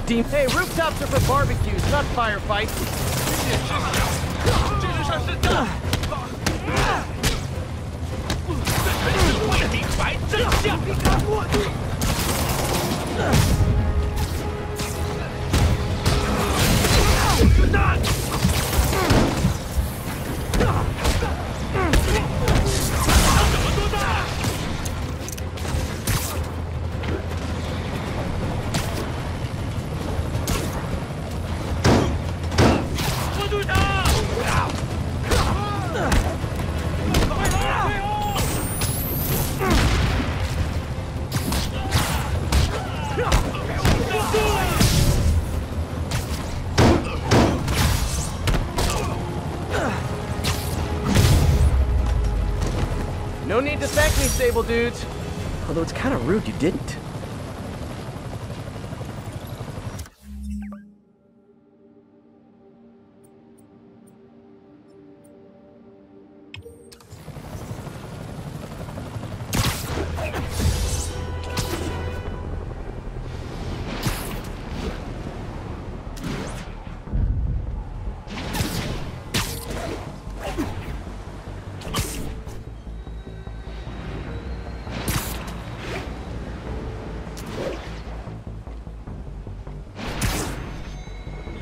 Dean. Hey, rooftops are for barbecues, not firefights. No need to thank me, Sable dudes. Although it's kind of rude you didn't.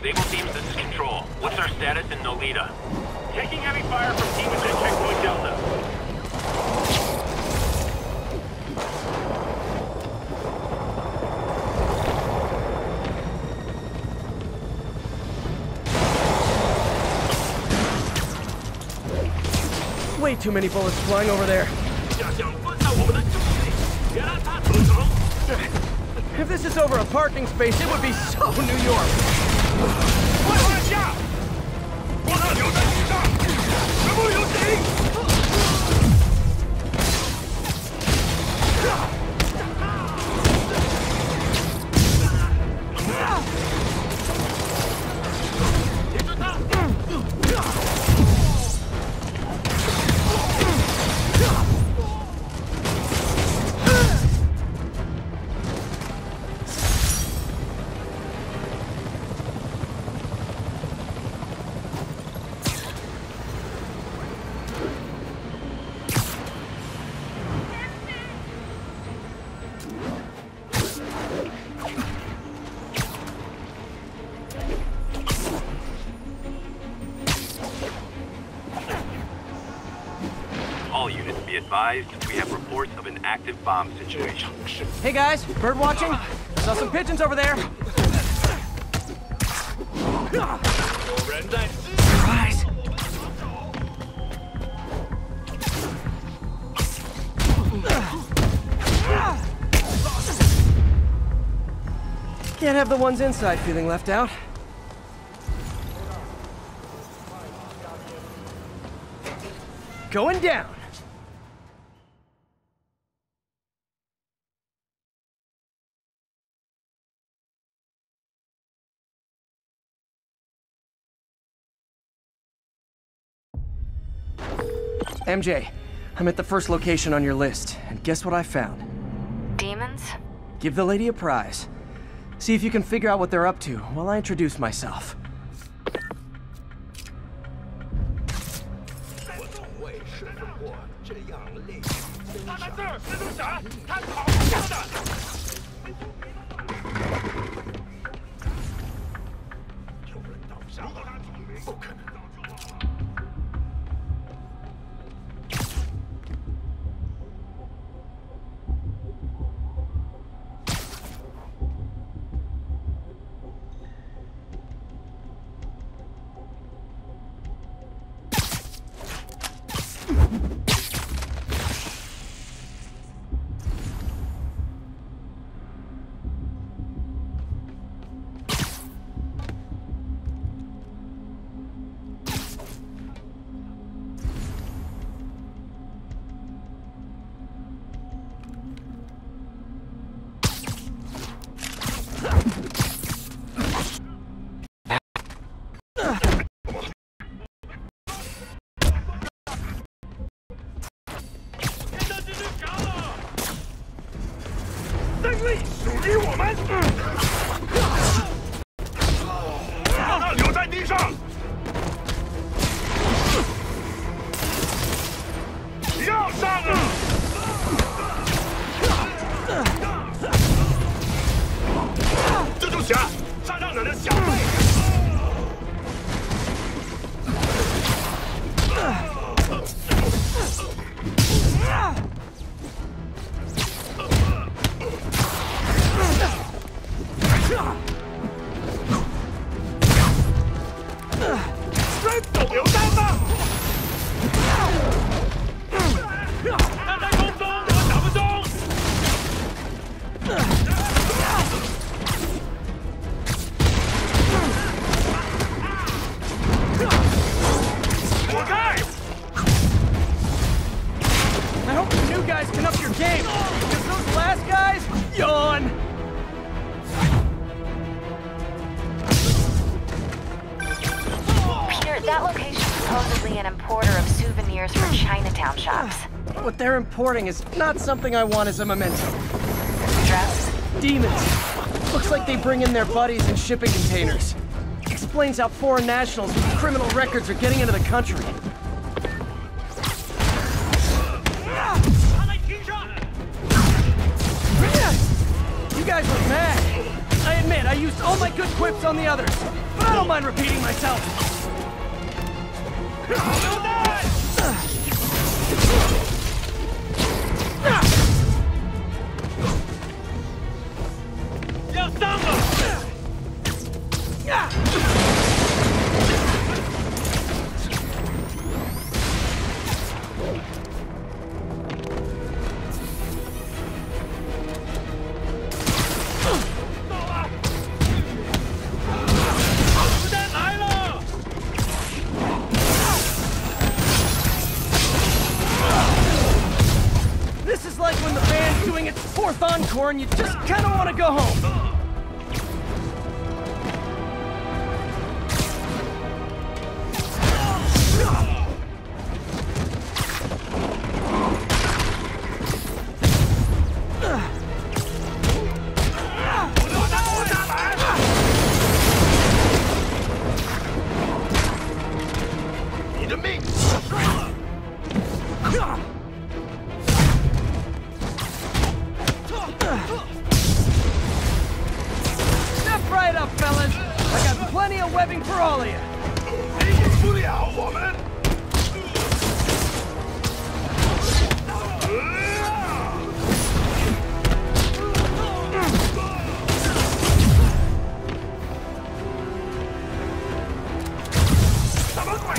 Sable teams, this is Control. What's our status in Nolita? Taking heavy fire from demons at Checkpoint Delta. Way too many bullets flying over there. If this is over a parking space, it would be so New York. All units be advised, we have reports of an active bomb situation. Hey guys, bird watching? Saw some pigeons over there. Surprise! Can't have the ones inside feeling left out. Going down! MJ, I'm at the first location on your list, and guess what I found? Demons? Give the lady a prize. See if you can figure out what they're up to while I introduce myself. 胜利属于我们！留在地上！要上啊！蜘蛛侠，杀让人的小辈！ 手榴弹吗？他在空中，我打不中。躲开 I hope the new guys can up your game, because those last guys, yawn! Peter, that location is supposedly an importer of souvenirs for Chinatown shops. What they're importing is not something I want as a memento. Drugs? Demons. Looks like they bring in their buddies in shipping containers. Explains how foreign nationals with criminal records are getting into the country. You guys look mad. I admit, I used all my good quips on the others, but I don't mind repeating myself. This is like when the band's doing its fourth encore and you just kind of want to go home. Step right up, fellas. I got plenty of webbing for all of you. 你赢不了我们。什么鬼？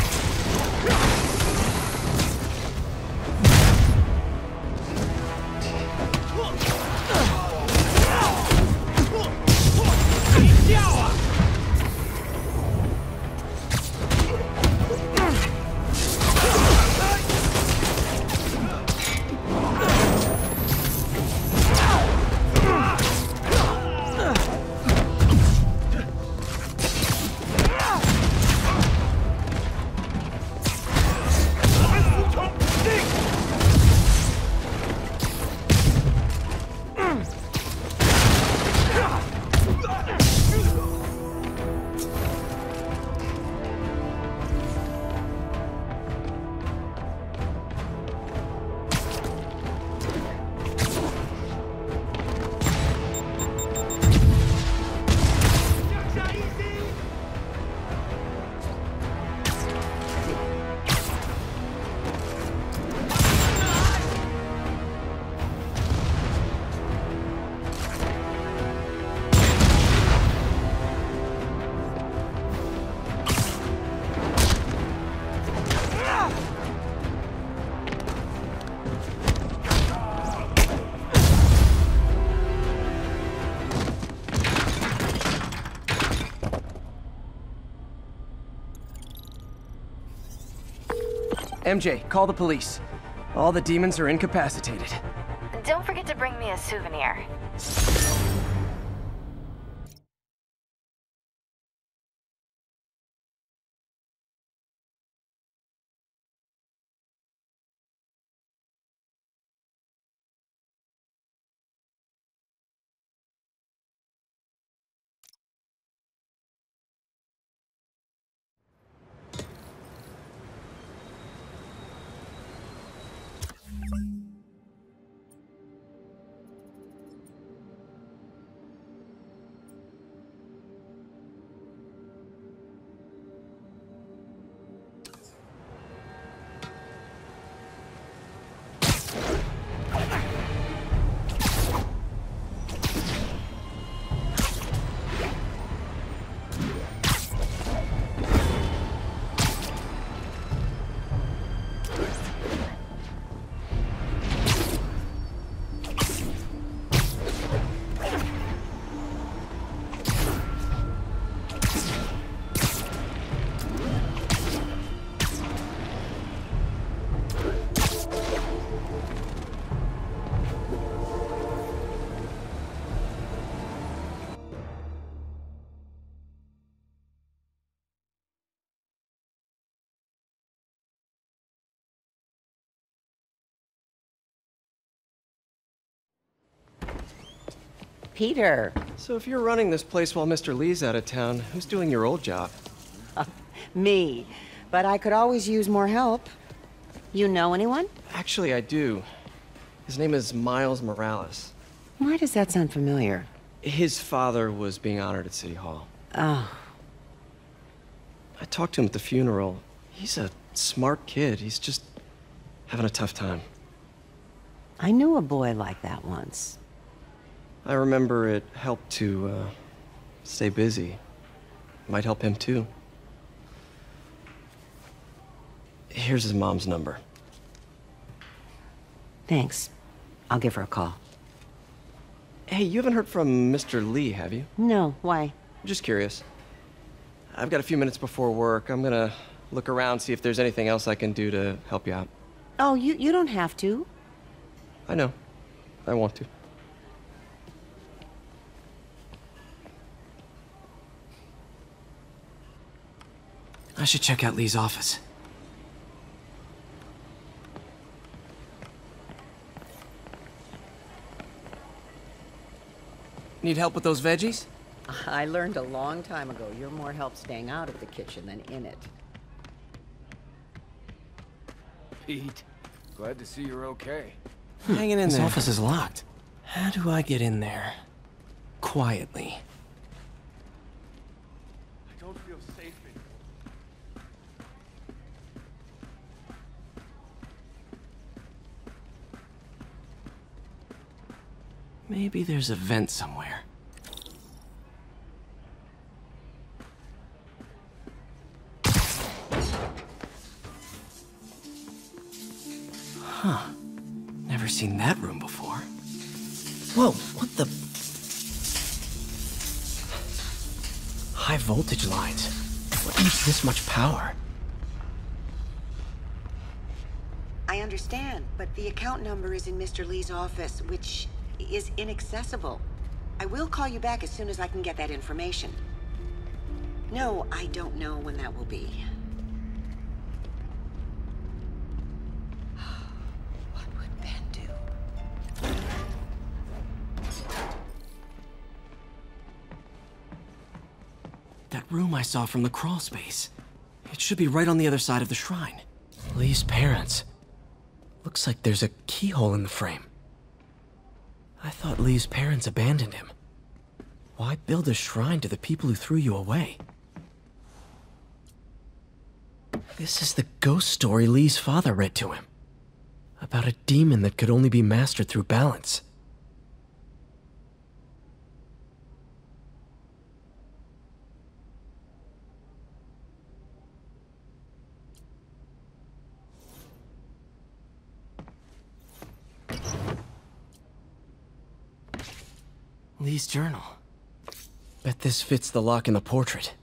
MJ, call the police. All the demons are incapacitated. Don't forget to bring me a souvenir. Peter. So if you're running this place while Mr. Lee's out of town, who's doing your old job? Me. But I could always use more help. You know anyone? Actually, I do. His name is Miles Morales. Why does that sound familiar? His father was being honored at City Hall. Oh. I talked to him at the funeral. He's a smart kid. He's just having a tough time. I knew a boy like that once. I remember it helped to, stay busy. Might help him, too. Here's his mom's number. Thanks. I'll give her a call. Hey, you haven't heard from Mr. Lee, have you? No, why? Just curious. I've got a few minutes before work. I'm gonna look around, see if there's anything else I can do to help you out. Oh, you don't have to. I know. I want to. I should check out Lee's office. Need help with those veggies? I learned a long time ago you're more help staying out of the kitchen than in it. Pete, glad to see you're okay. Hanging in there. This office is locked. How do I get in there? Quietly. I don't feel safe anymore. Maybe there's a vent somewhere. Huh. Never seen that room before. Whoa, what the... High voltage lines. What needs this much power? I understand, but the account number is in Mr. Lee's office, which is inaccessible. I will call you back as soon as I can get that information. No, I don't know when that will be. What would Ben do? That room I saw from the crawl space. It should be right on the other side of the shrine. Lee's parents. Looks like there's a keyhole in the frame. I thought Lee's parents abandoned him. Why build a shrine to the people who threw you away? This is the ghost story Lee's father read to him. About a demon that could only be mastered through balance. Lee's journal. Bet this fits the lock in the portrait.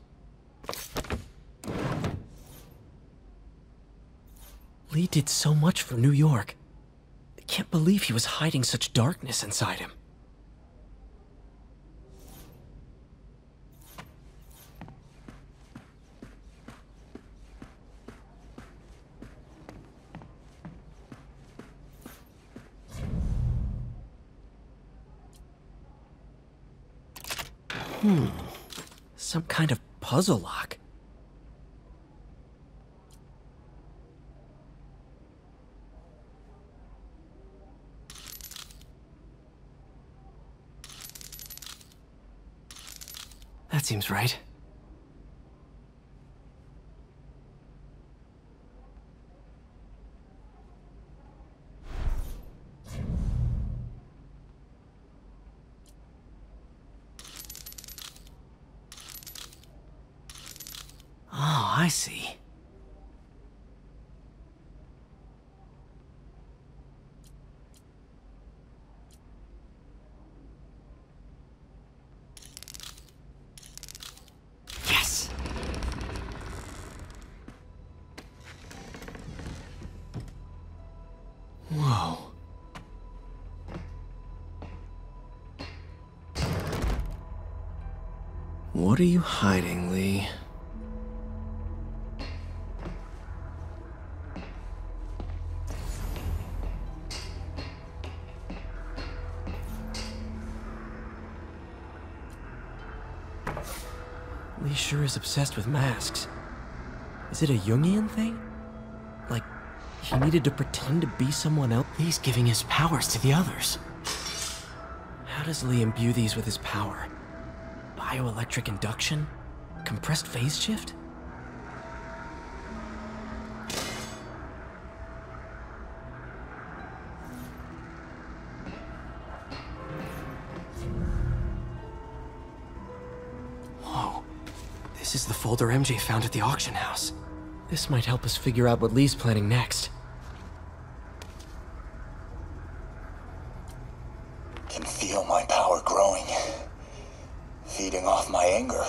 Lee did so much for New York. I can't believe he was hiding such darkness inside him. Some kind of puzzle lock. That seems right. Oh, I see. Yes! Whoa. What are you hiding, Lee? Lee sure is obsessed with masks. Is it a Jungian thing? Like, he needed to pretend to be someone else? Lee's giving his powers to the others. How does Lee imbue these with his power? Bioelectric induction? Compressed phase shift? Whoa. This is the folder MJ found at the auction house. This might help us figure out what Lee's planning next. Can feel my power growing, feeding off my anger.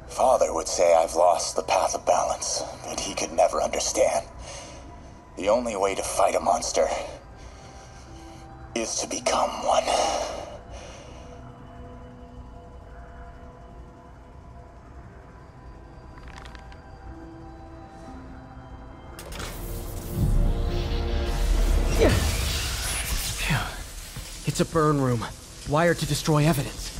Father would say I've lost the path of balance, but he could never understand. The only way to fight a monster is to become one. It's a burn room, wired to destroy evidence.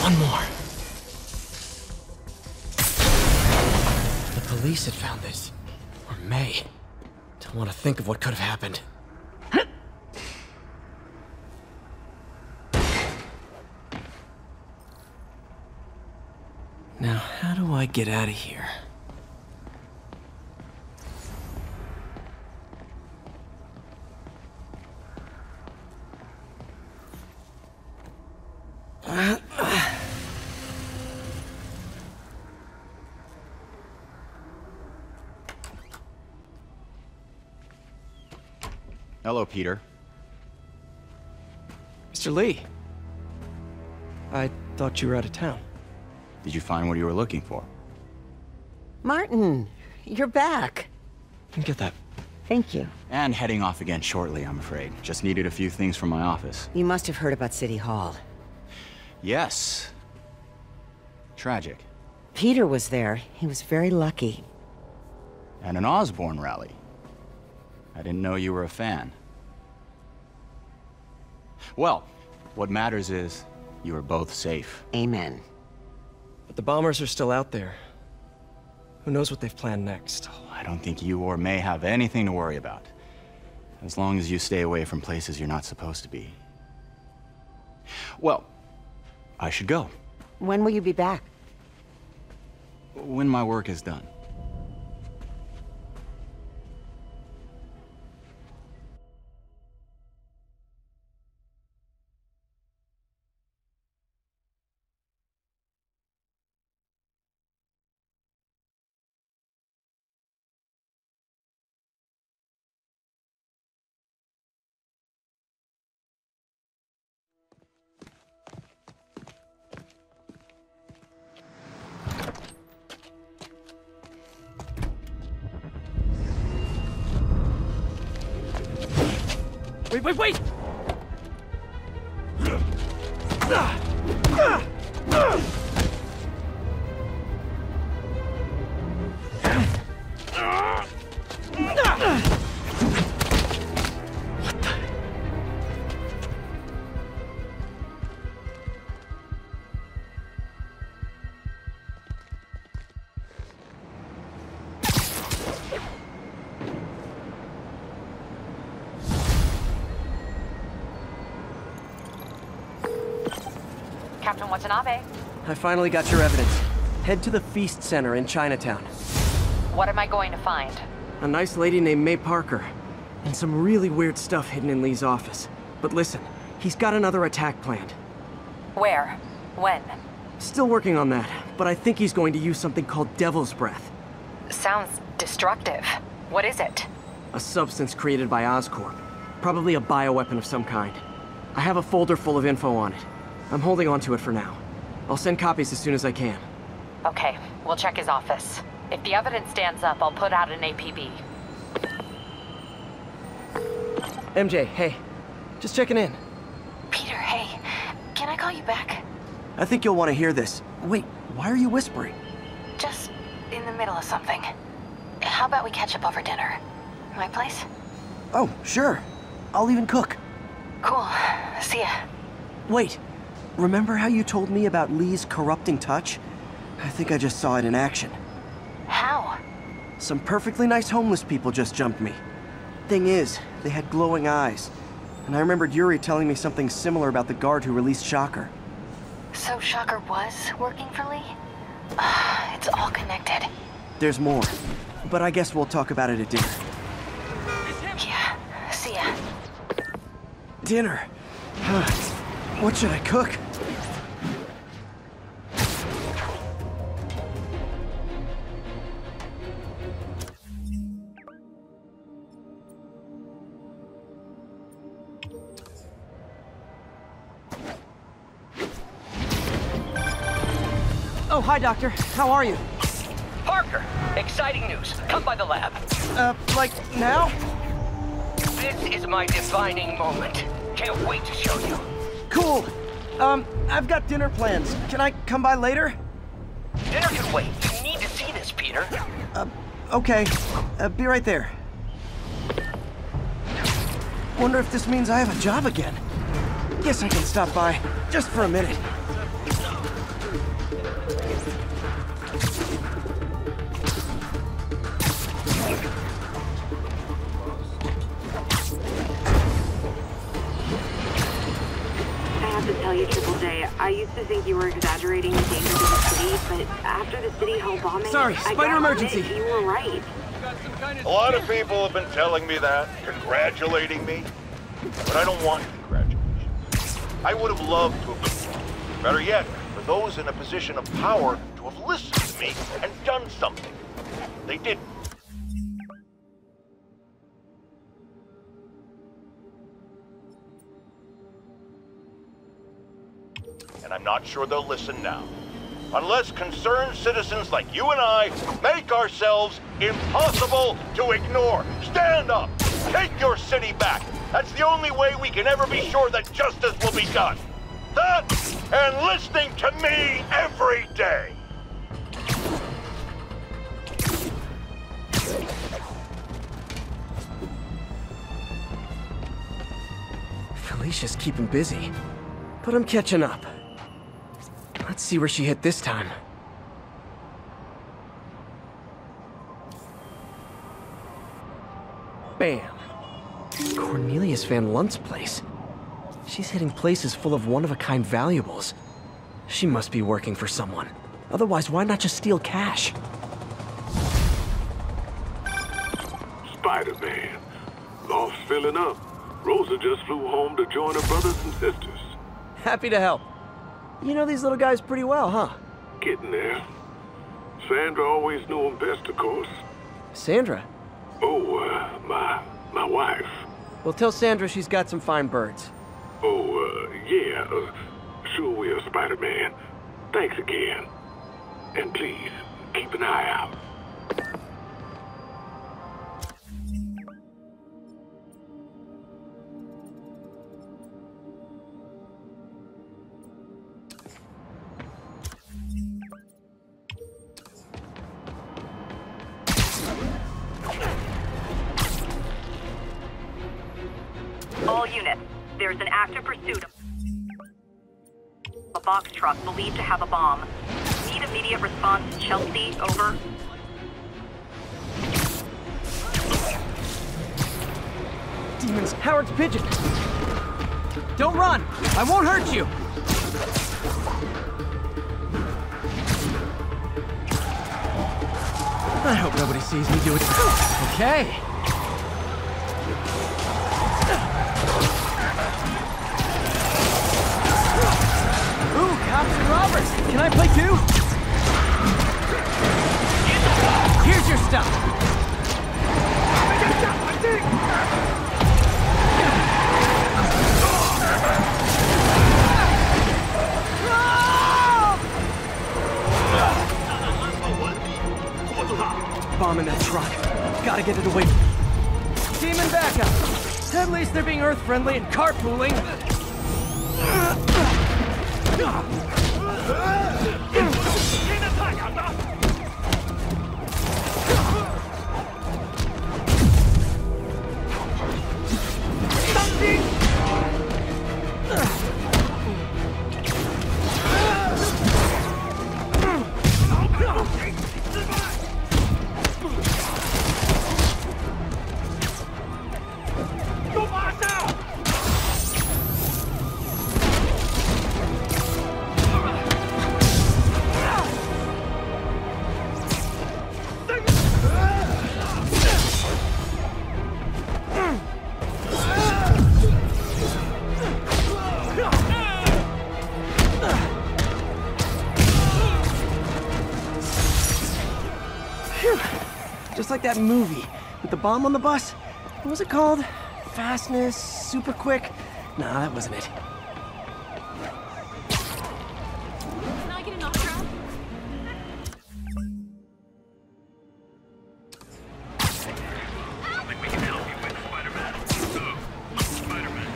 One more. The police had found this. Or may. Don't want to think of what could have happened. Now, how do I get out of here? Hello, Peter. Mr. Lee. I thought you were out of town. Did you find what you were looking for? Martin, you're back. Get that. Thank you. And heading off again shortly, I'm afraid. Just needed a few things from my office. You must have heard about City Hall. Yes. Tragic. Peter was there. He was very lucky. And an Osborne rally. I didn't know you were a fan. Well, what matters is you are both safe. Amen. But the bombers are still out there. Who knows what they've planned next? I don't think you or May have anything to worry about. As long as you stay away from places you're not supposed to be. Well, I should go. When will you be back? When my work is done. Wait! Captain Watanabe, I finally got your evidence. Head to the Feast Center in Chinatown. what am I going to find? A nice lady named May Parker. And some really weird stuff hidden in Lee's office. But listen, he's got another attack planned. Where? When? Still working on that, but I think he's going to use something called Devil's Breath. Sounds destructive. What is it? A substance created by Oscorp. Probably a bioweapon of some kind. I have a folder full of info on it. I'm holding on to it for now. I'll send copies as soon as I can. Okay, we'll check his office. If the evidence stands up, I'll put out an APB. MJ, hey. Just checking in. Peter, hey. Can I call you back? I think you'll want to hear this. Wait, why are you whispering? Just in the middle of something. How about we catch up over dinner? My place? Oh, sure. I'll even cook. Cool. See ya. Wait. Remember how you told me about Lee's corrupting touch? I think I just saw it in action. How? Some perfectly nice homeless people just jumped me. Thing is, they had glowing eyes. And I remembered Yuri telling me something similar about the guard who released Shocker. So Shocker was working for Lee? It's all connected. There's more. But I guess we'll talk about it at dinner. Yeah, see ya. Dinner? What should I cook? Oh, hi, Doctor. How are you? Parker, exciting news. Come by the lab. Like now? This is my defining moment. Can't wait to show you. Cool. I've got dinner plans. Can I come by later? Dinner can wait. You need to see this, Peter. Okay. Be right there. Wonder if this means I have a job again. Guess I can stop by, just for a minute. I used to think you were exaggerating the dangers of the city, but after the City Hall bombing... Sorry, spider emergency! You were right. A lot of people have been telling me that, congratulating me, but I don't want congratulations. I would have loved to have been, better yet, for those in a position of power to have listened to me and done something. They didn't. And I'm not sure they'll listen now. Unless concerned citizens like you and I make ourselves impossible to ignore. Stand up! Take your city back! That's the only way we can ever be sure that justice will be done. That, and listening to me every day! Felicia's keeping busy, but I'm catching up. Let's see where she hit this time. Bam. Cornelius Van Lunt's place. She's hitting places full of one-of-a-kind valuables. She must be working for someone. Otherwise, why not just steal cash? Spider-Man. Loft's filling up. Rosa just flew home to join her brothers and sisters. Happy to help. You know these little guys pretty well, huh? Getting there. Sandra always knew him best, of course. Sandra? Oh, my wife. Well, tell Sandra she's got some fine birds. Oh, yeah. Sure will, Spider-Man. Thanks again. And please, keep an eye out. All units, there's an active pursuit of a box truck believed to have a bomb. Need immediate response, Chelsea, over. Demons, Howard's pigeon! Don't run! I won't hurt you! I hope nobody sees me do it. Okay. Ooh, cops and robbers! Can I play too? Here's your stuff! team and backup. At least they're being Earth-friendly and carpooling. Just like that movie with the bomb on the bus. What was it called? Fastness, super quick? Nah, that wasn't it. Can I get an autograph? I think we can help you with Spider-Man. Spider-Man.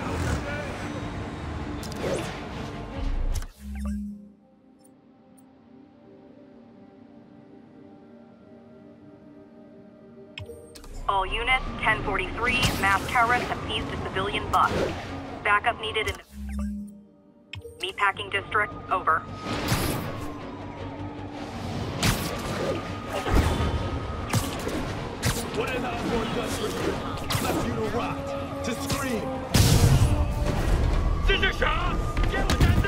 All units, 1043, mass terrorists have seized a civilian bus. Backup needed in the meatpacking district. Over. What an outboard does for you? Left you to rot, to scream. Scissor shot! Get what that do!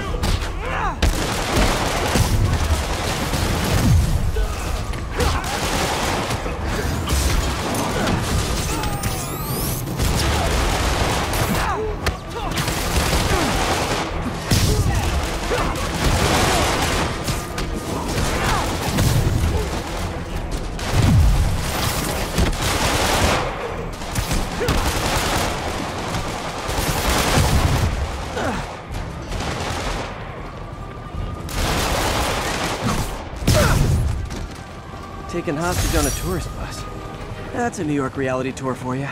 Taken hostage on a tourist bus. That's a New York reality tour for you.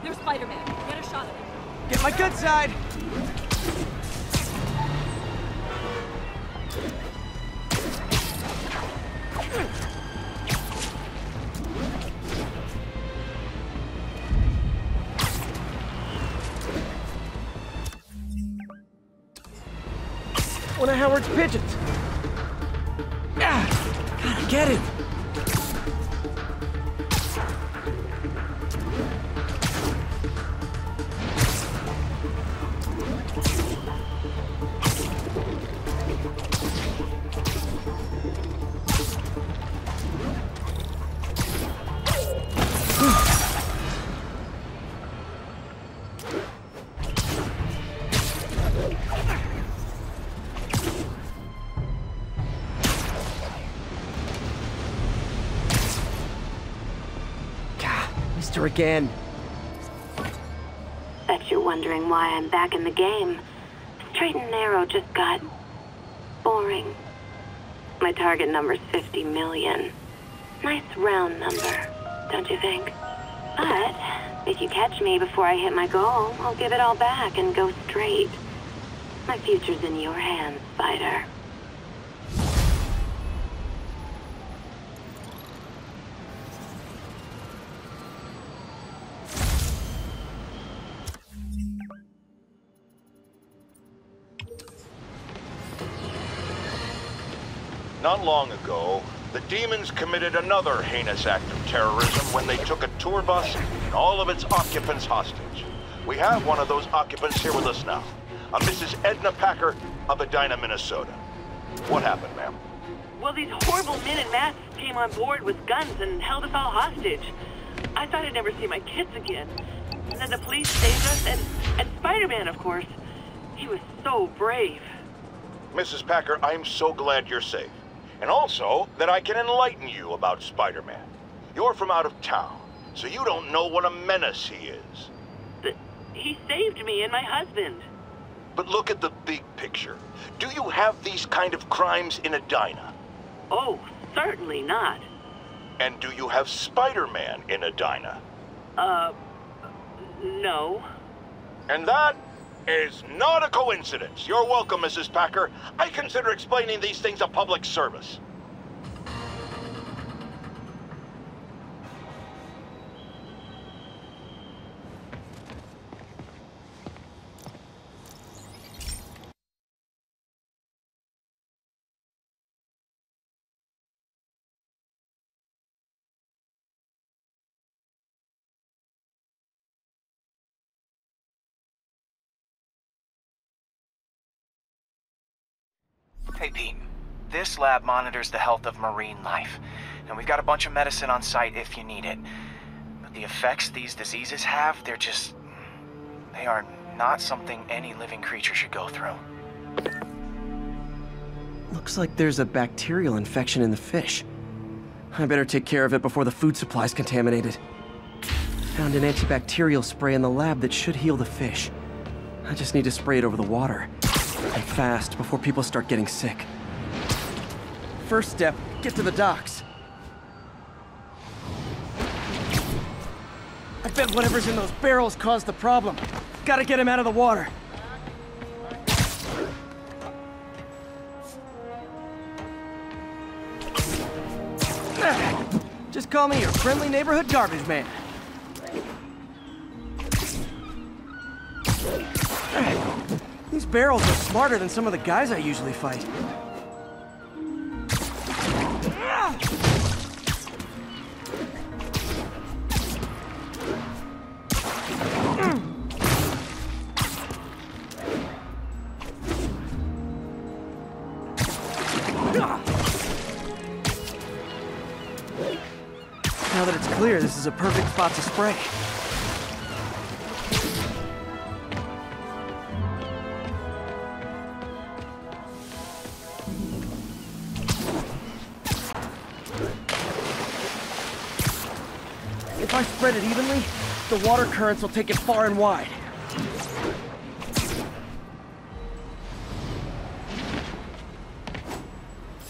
There's Spider-Man. Get a shot of him. Get my good side! One of Howard's pigeons. Gotta get him. Missed her again. Bet you're wondering why I'm back in the game. Straight and narrow just got boring. My target number's 50 million. Nice round number, don't you think? But if you catch me before I hit my goal, I'll give it all back and go straight. My future's in your hands, Spider. Not long ago, the demons committed another heinous act of terrorism when they took a tour bus and all of its occupants hostage. We have one of those occupants here with us now, a Mrs. Edna Packer of Edina, Minnesota. What happened, ma'am? Well, these horrible men in masks came on board with guns and held us all hostage. I thought I'd never see my kids again. And then the police saved us, and Spider-Man, of course. He was so brave. Mrs. Packer, I'm so glad you're safe. And also, that I can enlighten you about Spider-Man. You're from out of town, so you don't know what a menace he is. He saved me and my husband. But look at the big picture. Do you have these kind of crimes in Edina? Oh, certainly not. And do you have Spider-Man in Edina? No. And that is not a coincidence. You're welcome, Mrs. Packer. I consider explaining these things a public service. Hey Pete, this lab monitors the health of marine life, and we've got a bunch of medicine on site if you need it. But the effects these diseases have, they are not something any living creature should go through. Looks like there's a bacterial infection in the fish. I better take care of it before the food supply's contaminated. Found an antibacterial spray in the lab that should heal the fish. I just need to spray it over the water. And fast, before people start getting sick. First step, get to the docks. I bet whatever's in those barrels caused the problem. Gotta get him out of the water. Just call me your friendly neighborhood garbage man. These barrels are smarter than some of the guys I usually fight. Now that it's clear, this is a perfect spot to spray. If I spread it evenly, the water currents will take it far and wide.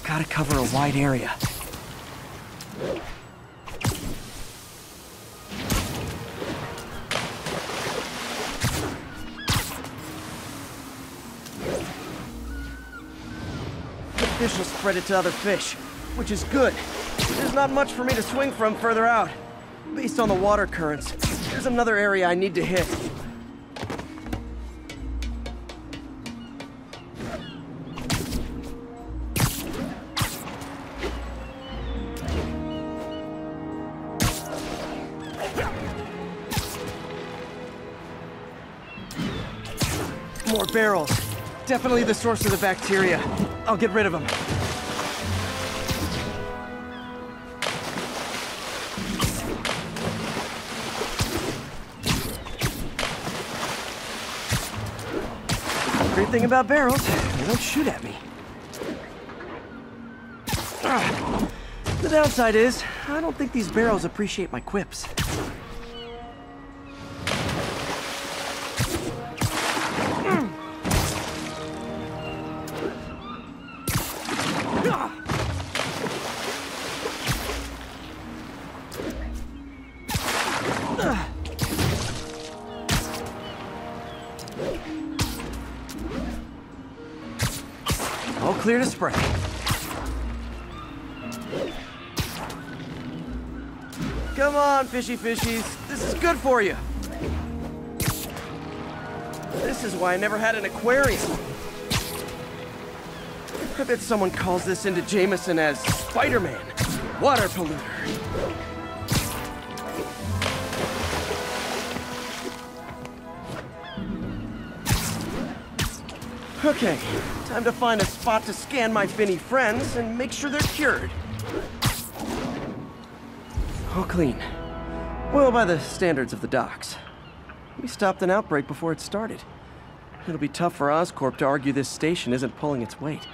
Gotta cover a wide area. The fish will spread it to other fish, which is good. There's not much for me to swing from further out. Based on the water currents, there's another area I need to hit. More barrels. Definitely the source of the bacteria. I'll get rid of them. Great thing about barrels, they don't shoot at me. The downside is, I don't think these barrels appreciate my quips. All clear to spray. Come on, fishy fishies. This is good for you. This is why I never had an aquarium. I bet someone calls this into Jameson as Spider-Man, water polluter. Okay, time to find a spot to scan my finny friends and make sure they're cured. All clean. Well, by the standards of the docks. We stopped an outbreak before it started. It'll be tough for Oscorp to argue this station isn't pulling its weight.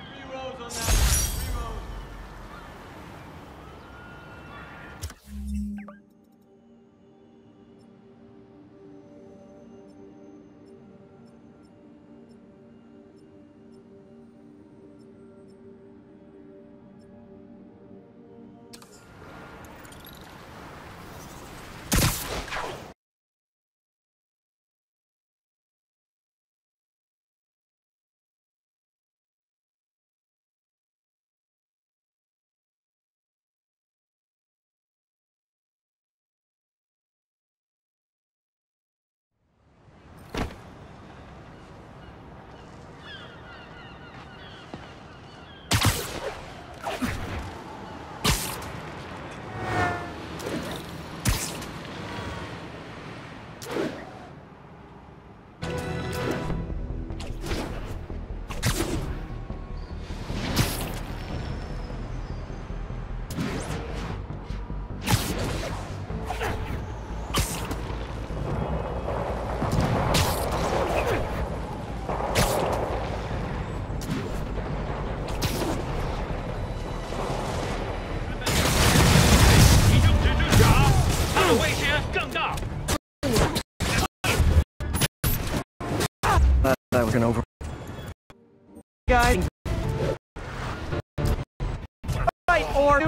or...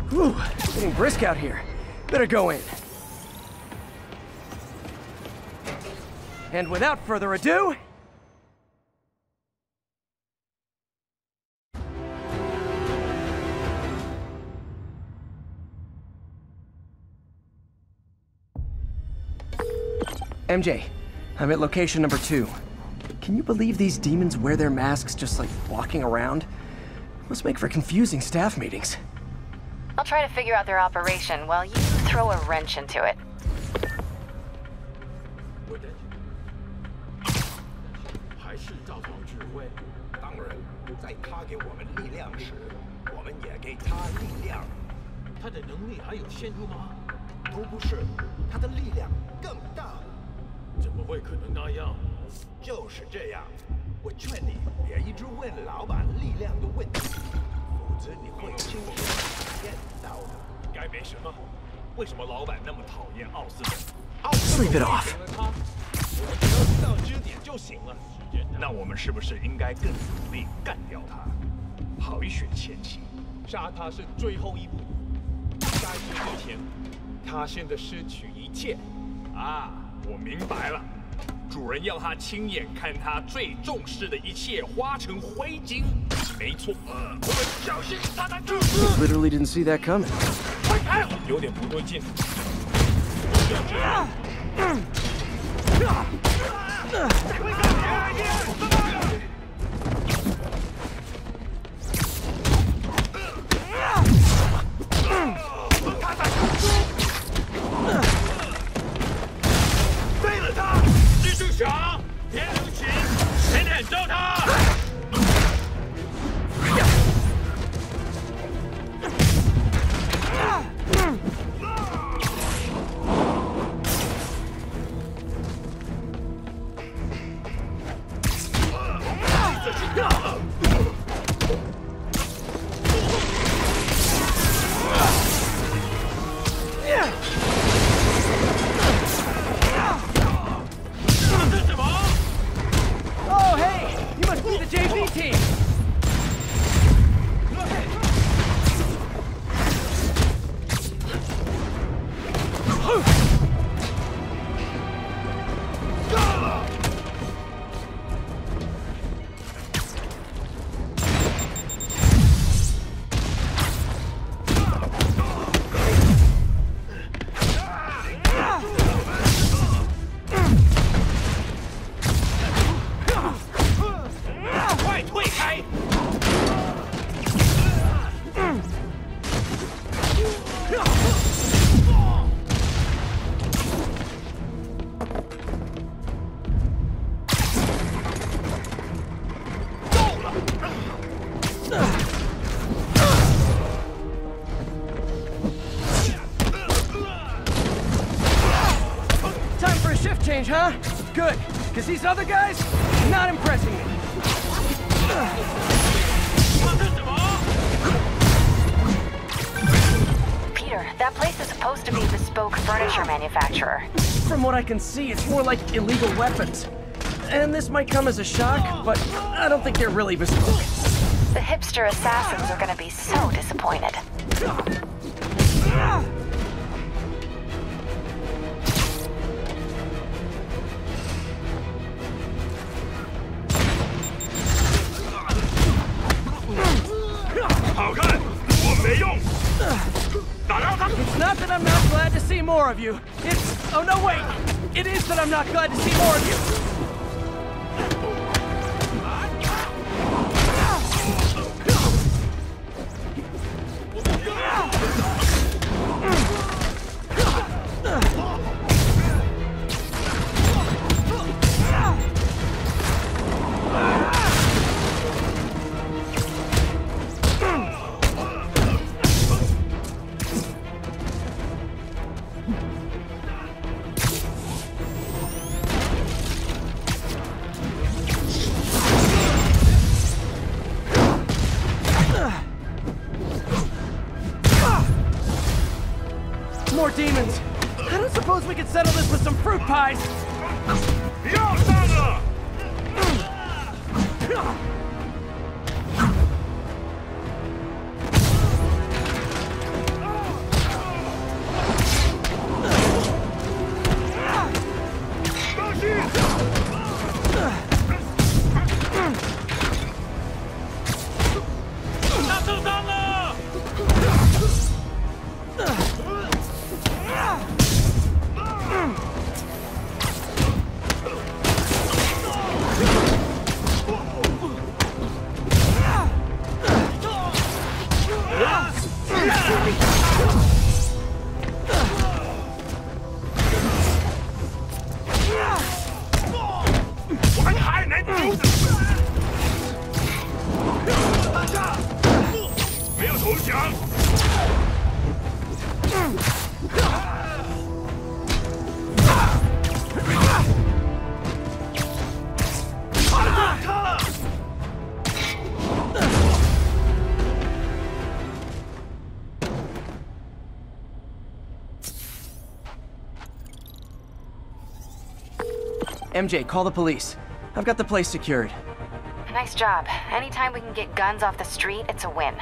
Whew, getting brisk out here. Better go in. And without further ado... MJ, I'm at location number 2. Can you believe these demons wear their masks just like walking around? Must make for confusing staff meetings. I'll try to figure out their operation while you throw a wrench into it. Sleep it off. 那我们是不是应该更努力干掉他，好一雪前耻？杀他是最后一步，在这之前，他现在失去一切。啊，我明白了，主人要他亲眼看他最重视的一切化成灰烬。没错，我们小心他的住处。 Literally didn't see that coming. 快开！有点不对劲。对了他，蜘蛛侠，天流群，狠狠揍他！ Oh, hey! You must be the JV team! Time for a shift change, huh? Good, because these other guys, not impressing me. Peter, that place is supposed to be a bespoke furniture manufacturer. From what I can see, it's more like illegal weapons. And this might come as a shock, but I don't think they're really bespoke. The hipster assassins are gonna be so disappointed. It's not that I'm not glad to see more of you. It's... oh no, wait! It is that I'm not glad to see more of you. Suppose we could settle this with some fruit pies? MJ, call the police. I've got the place secured. Nice job. Anytime we can get guns off the street, it's a win.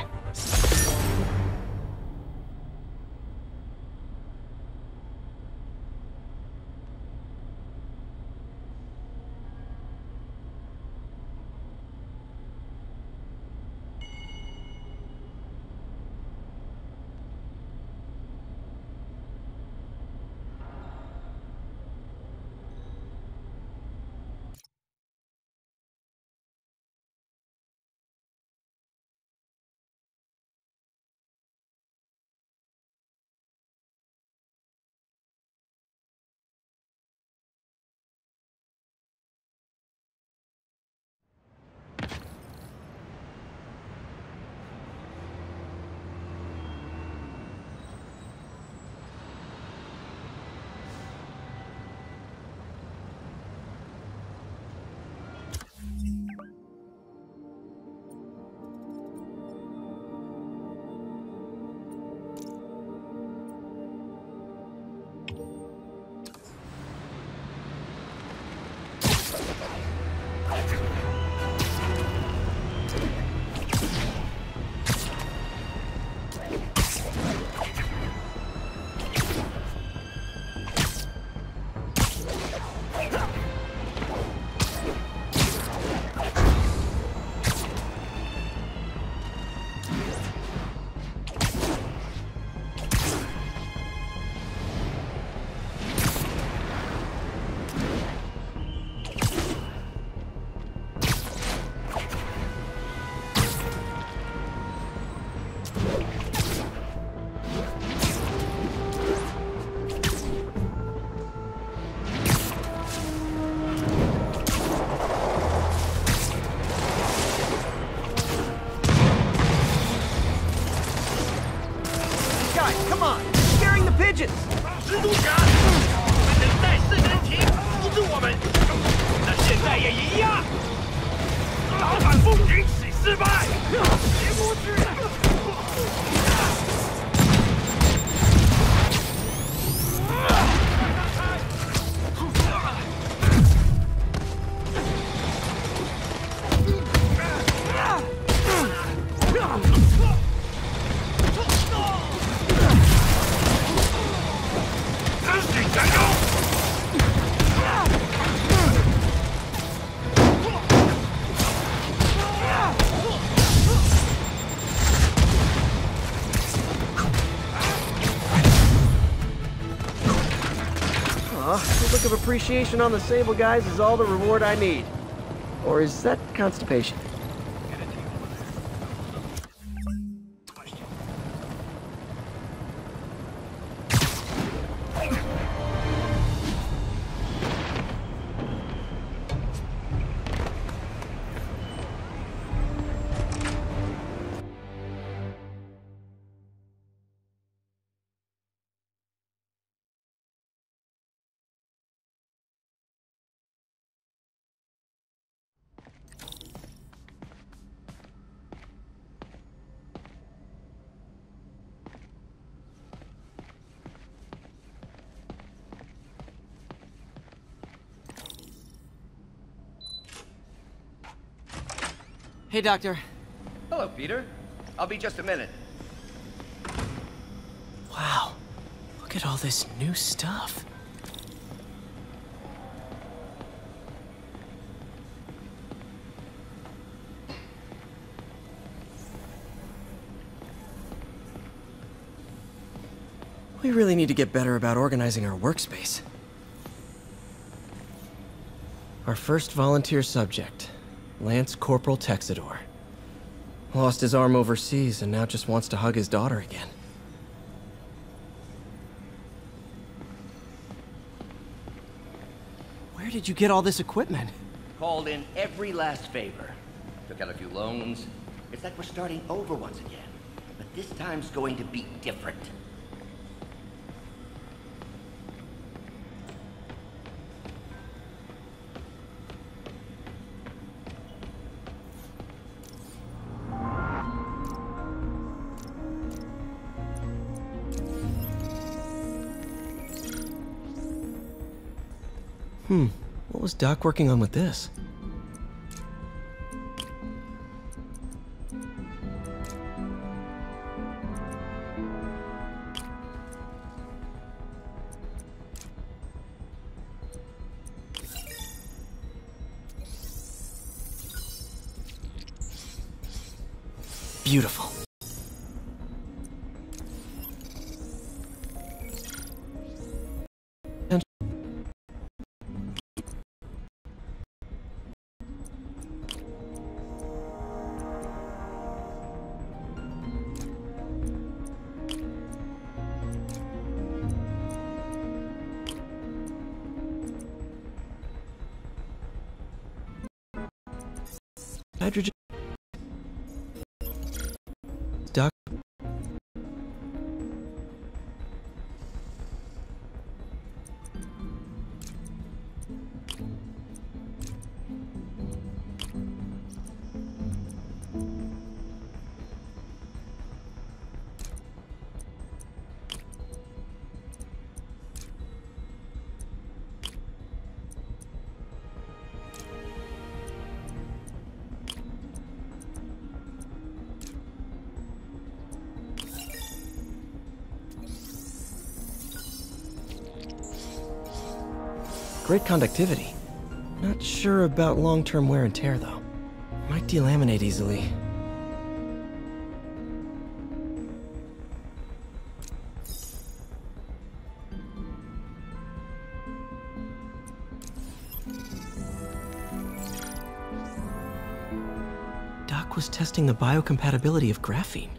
pigeons! 蜘蛛侠，等待四个人体扶住我们，那现在也一样。老反复引起失败，别过去。 A look of appreciation on the Sable guys is all the reward I need. Or is that constipation? Hey, Doctor. Hello, Peter. I'll be just a minute. Wow. Look at all this new stuff. We really need to get better about organizing our workspace. Our first volunteer subject, Lance Corporal Texador. Lost his arm overseas and now just wants to hug his daughter again. Where did you get all this equipment? Called in every last favor. Took out a few loans. It's like we're starting over once again. But this time's going to be different. What was Doc working on with this? Beautiful. Hydrogen. Doc. Great conductivity. Not sure about long-term wear and tear, though. Might delaminate easily. Doc was testing the biocompatibility of graphene.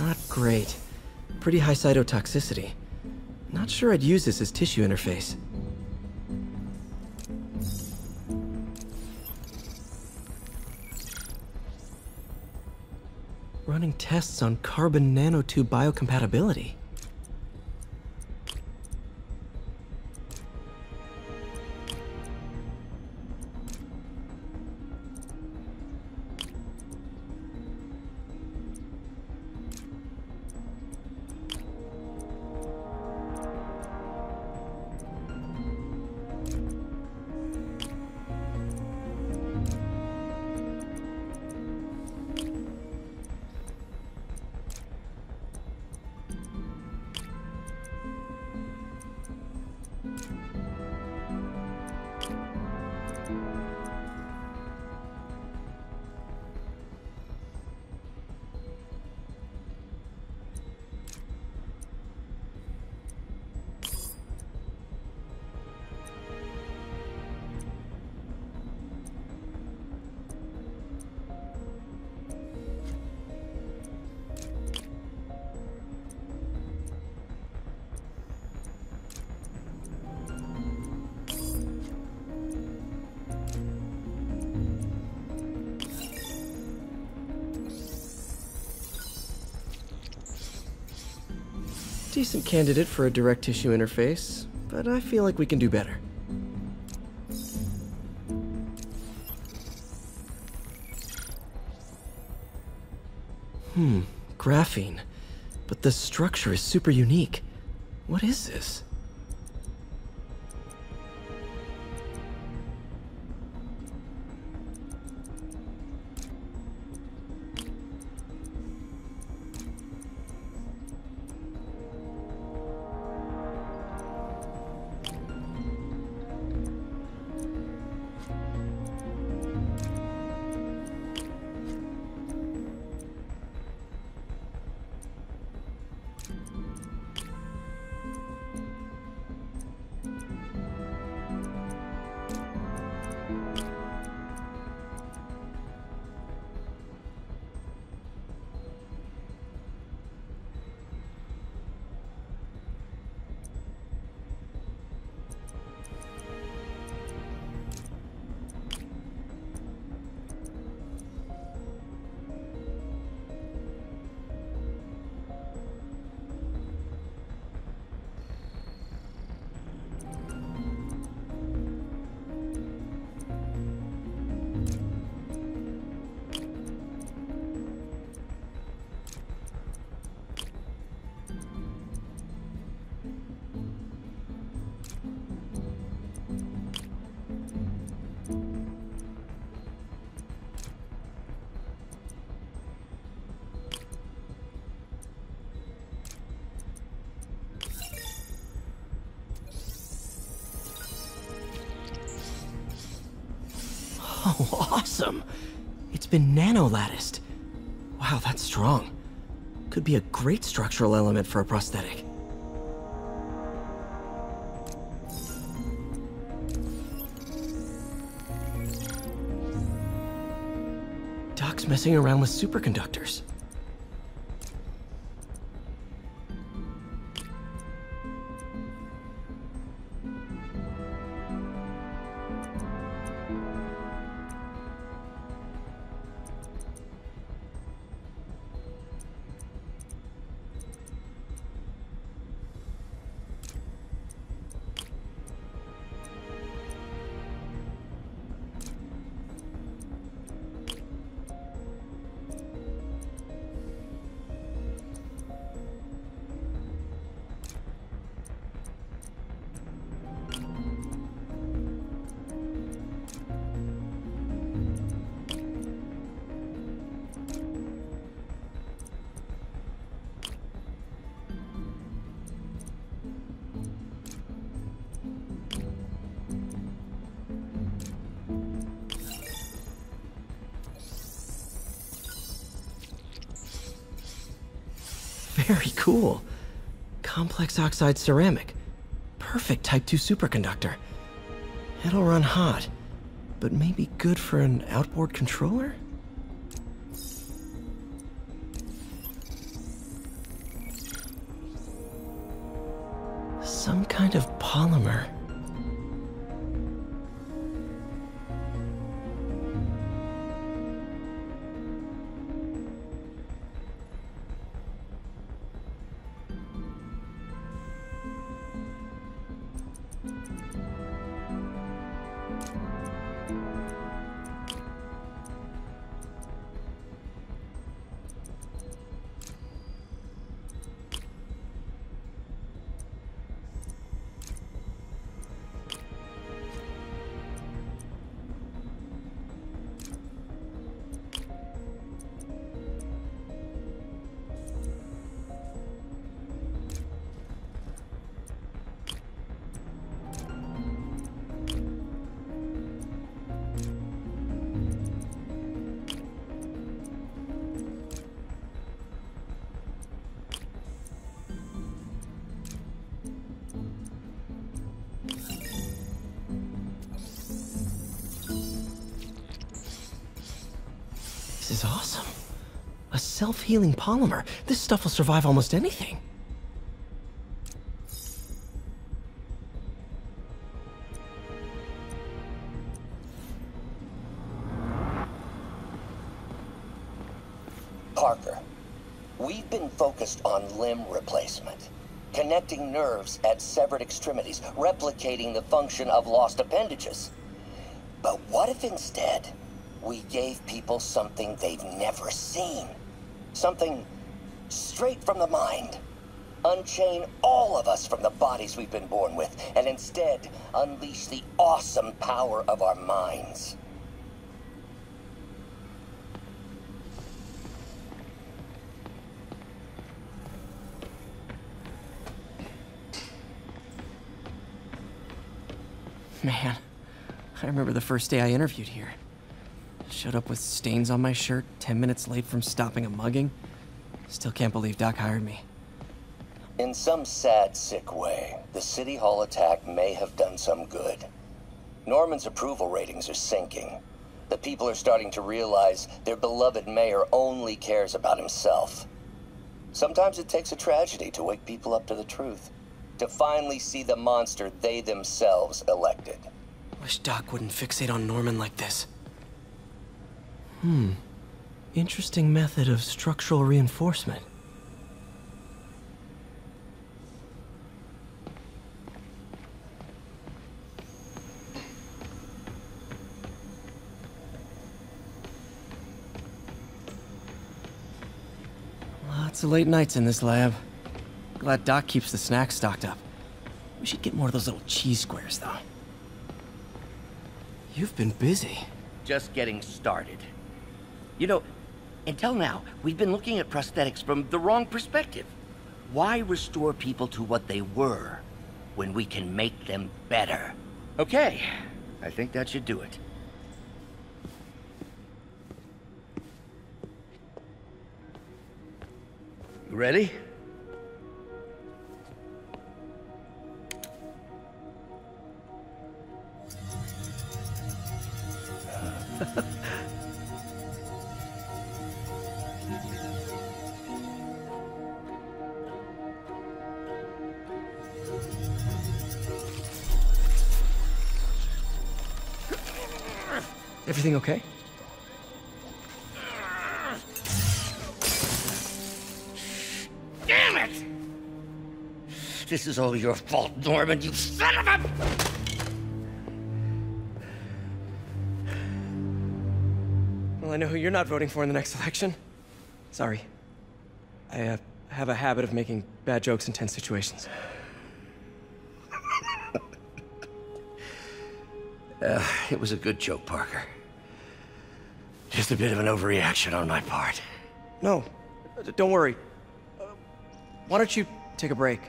Not great. Pretty high cytotoxicity. Not sure I'd use this as tissue interface. Running tests on carbon nanotube biocompatibility. Decent candidate for a direct tissue interface, but I feel like we can do better. Graphene. But the structure is super unique. What is this? Oh, awesome! It's been nano-latticed. Wow, that's strong. Could be a great structural element for a prosthetic. Doc's messing around with superconductors. Very cool. Complex oxide ceramic. Perfect Type 2 superconductor. It'll run hot, but maybe good for an outboard controller? Some kind of polymer. This is awesome. A self-healing polymer. This stuff will survive almost anything. Parker, we've been focused on limb replacement, connecting nerves at severed extremities, replicating the function of lost appendages. But what if instead we gave people something they've never seen? Something straight from the mind. Unchain all of us from the bodies we've been born with, and instead unleash the awesome power of our minds. Man, I remember the first day I interviewed here. Showed up with stains on my shirt, 10 minutes late from stopping a mugging. Still can't believe Doc hired me. In some sad, sick way, the City Hall attack may have done some good. Norman's approval ratings are sinking. The people are starting to realize their beloved mayor only cares about himself. Sometimes it takes a tragedy to wake people up to the truth, to finally see the monster they themselves elected. Wish Doc wouldn't fixate on Norman like this. Interesting method of structural reinforcement. Lots of late nights in this lab. Glad Doc keeps the snacks stocked up. We should get more of those little cheese squares, though. You've been busy. Just getting started. You know, until now, we've been looking at prosthetics from the wrong perspective. Why restore people to what they were when we can make them better? Okay, I think that should do it. You ready? Everything okay? Damn it! This is all your fault, Norman, you son of a... Well, I know who you're not voting for in the next election. Sorry. I have a habit of making bad jokes in tense situations. It was a good joke, Parker. Just a bit of an overreaction on my part. No, don't worry. Why don't you take a break?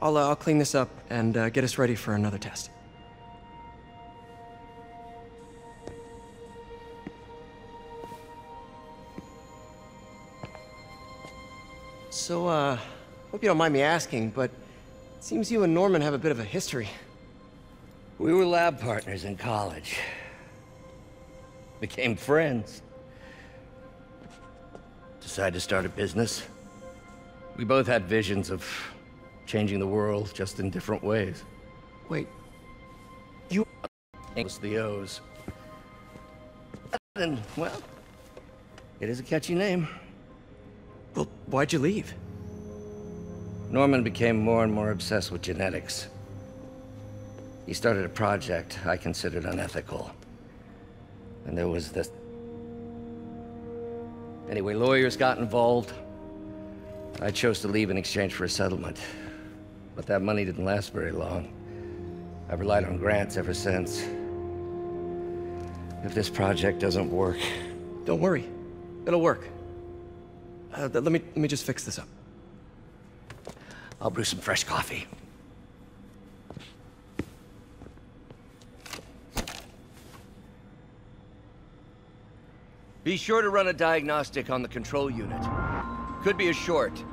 I'll clean this up and get us ready for another test. So, hope you don't mind me asking, but it seems you and Norman have a bit of a history. We were lab partners in college. Became friends. Decided to start a business. We both had visions of Changing the world, just in different ways. Wait, you... It's the O's. And, well, it is a catchy name. Well, why'd you leave? Norman became more and more obsessed with genetics. He started a project I considered unethical. And there was this... Anyway, lawyers got involved. I chose to leave in exchange for a settlement. But that money didn't last very long. I've relied on grants ever since. If this project doesn't work... Don't worry. It'll work. Let me just fix this up. I'll brew some fresh coffee. Be sure to run a diagnostic on the control unit. Could be a short.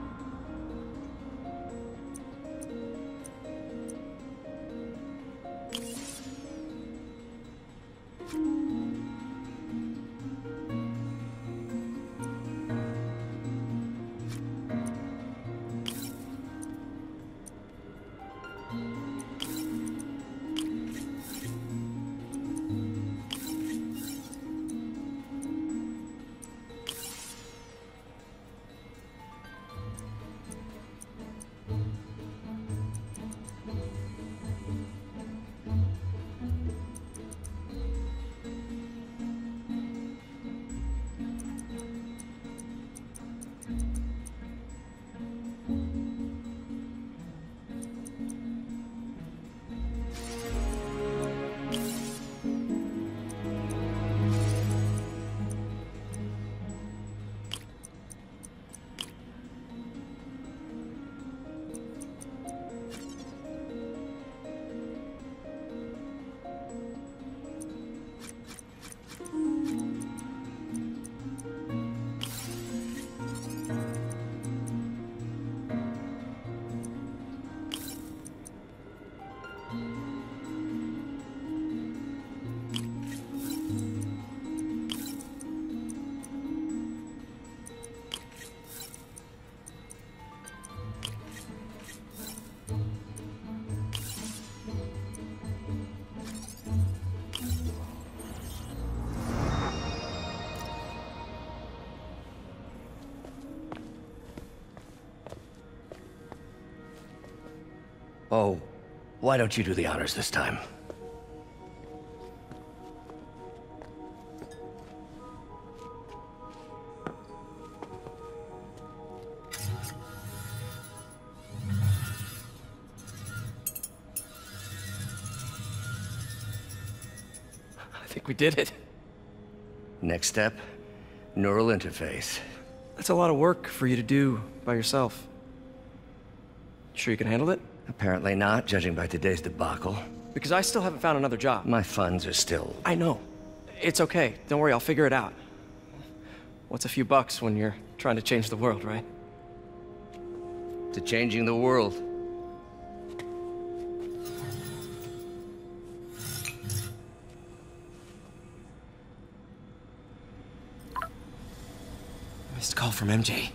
Oh, why don't you do the honors this time? I think we did it. Next step, neural interface. That's a lot of work for you to do by yourself. Sure you can handle it? Apparently not, judging by today's debacle. Because I still haven't found another job. My funds are still... I know. It's okay. Don't worry, I'll figure it out. What's a few bucks when you're trying to change the world, right? To changing the world. Missed call from MJ.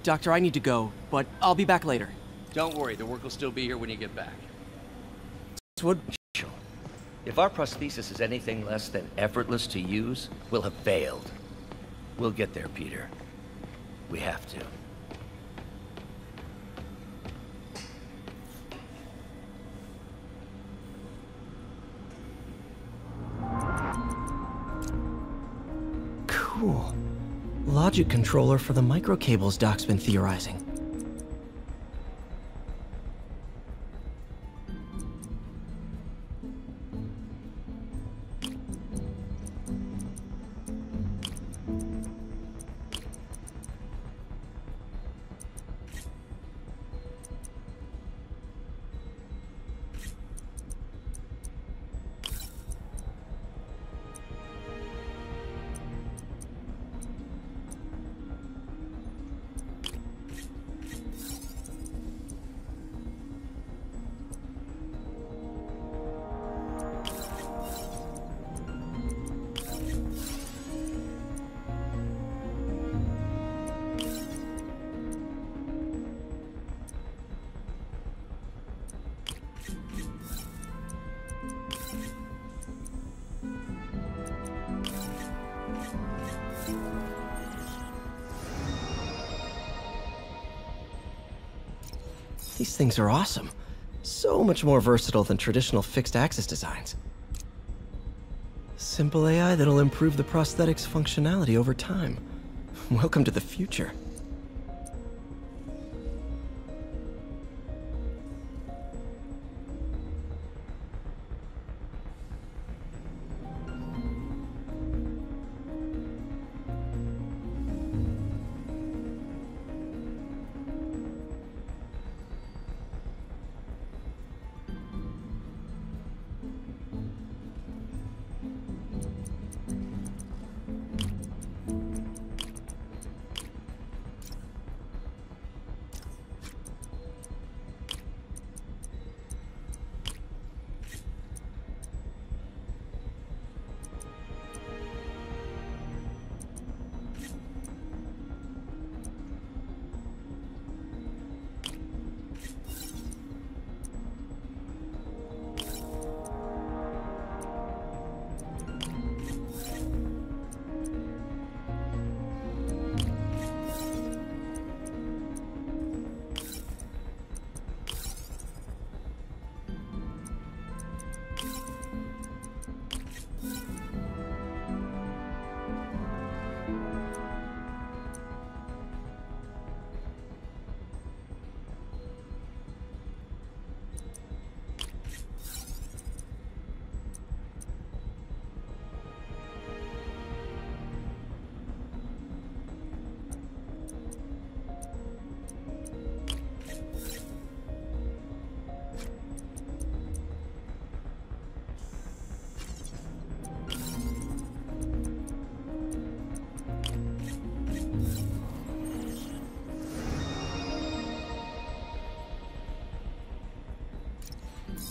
Doctor, I need to go, but I'll be back later. Don't worry, the work will still be here when you get back. Would... If our prosthesis is anything less than effortless to use, we'll have failed. We'll get there, Peter. We have to. Cool. Logic controller for the microcables Doc's been theorizing. These things are awesome. So much more versatile than traditional fixed-axis designs. Simple AI that'll improve the prosthetic's functionality over time. Welcome to the future.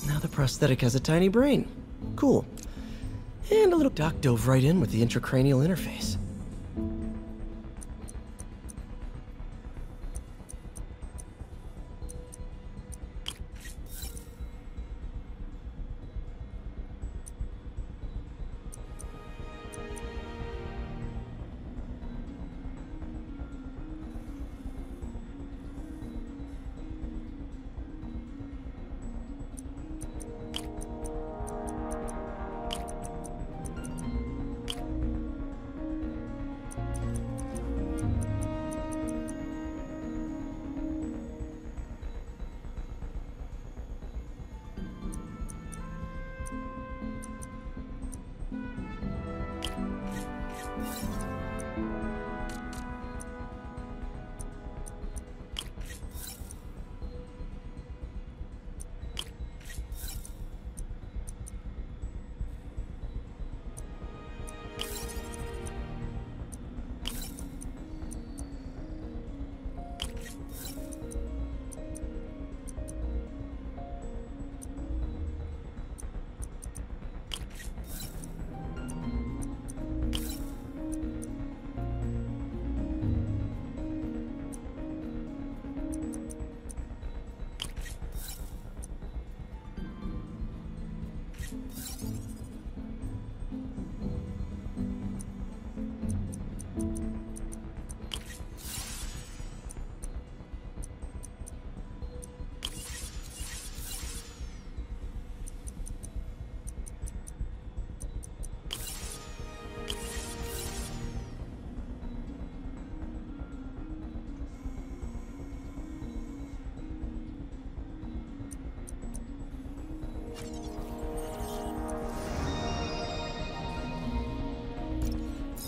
Now the prosthetic has a tiny brain. Cool. And a little doc dove right in with the intracranial interface.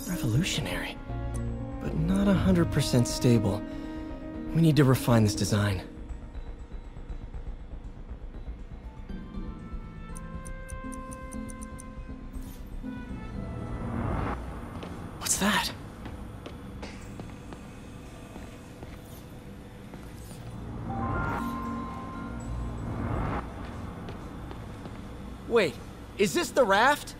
Revolutionary, but not 100% stable. We need to refine this design. What's that? Wait, is this the raft?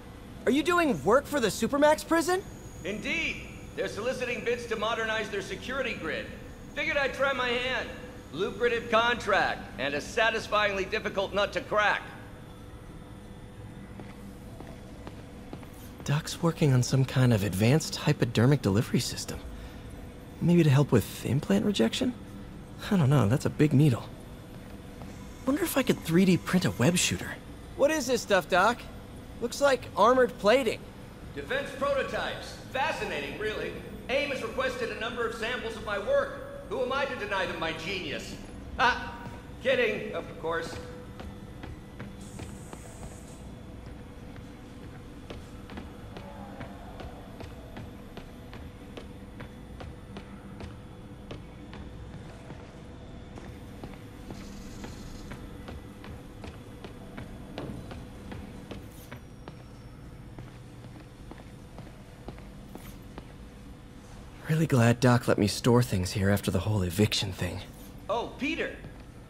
Are you doing work for the Supermax prison? Indeed. They're soliciting bids to modernize their security grid. Figured I'd try my hand. Lucrative contract, and a satisfyingly difficult nut to crack. Doc's working on some kind of advanced hypodermic delivery system. Maybe to help with implant rejection? I don't know, that's a big needle. Wonder if I could 3D print a web shooter. What is this stuff, Doc? Looks like armored plating. Defense prototypes. Fascinating, really. AIM has requested a number of samples of my work. Who am I to deny them my genius? Ah, kidding, of course. Really glad Doc let me store things here after the whole eviction thing. Oh, Peter.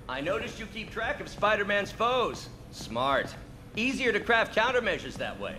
I noticed you keep track of Spider-Man's foes. Smart. Easier to craft countermeasures that way.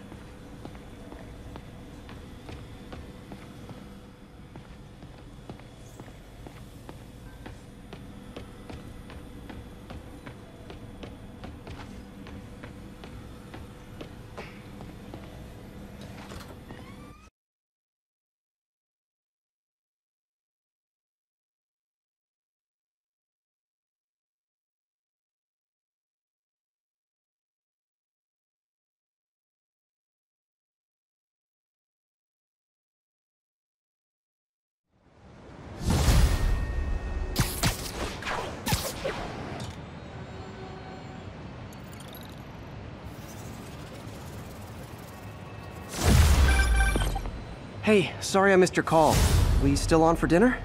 Hey, sorry I missed your call. We still on for dinner?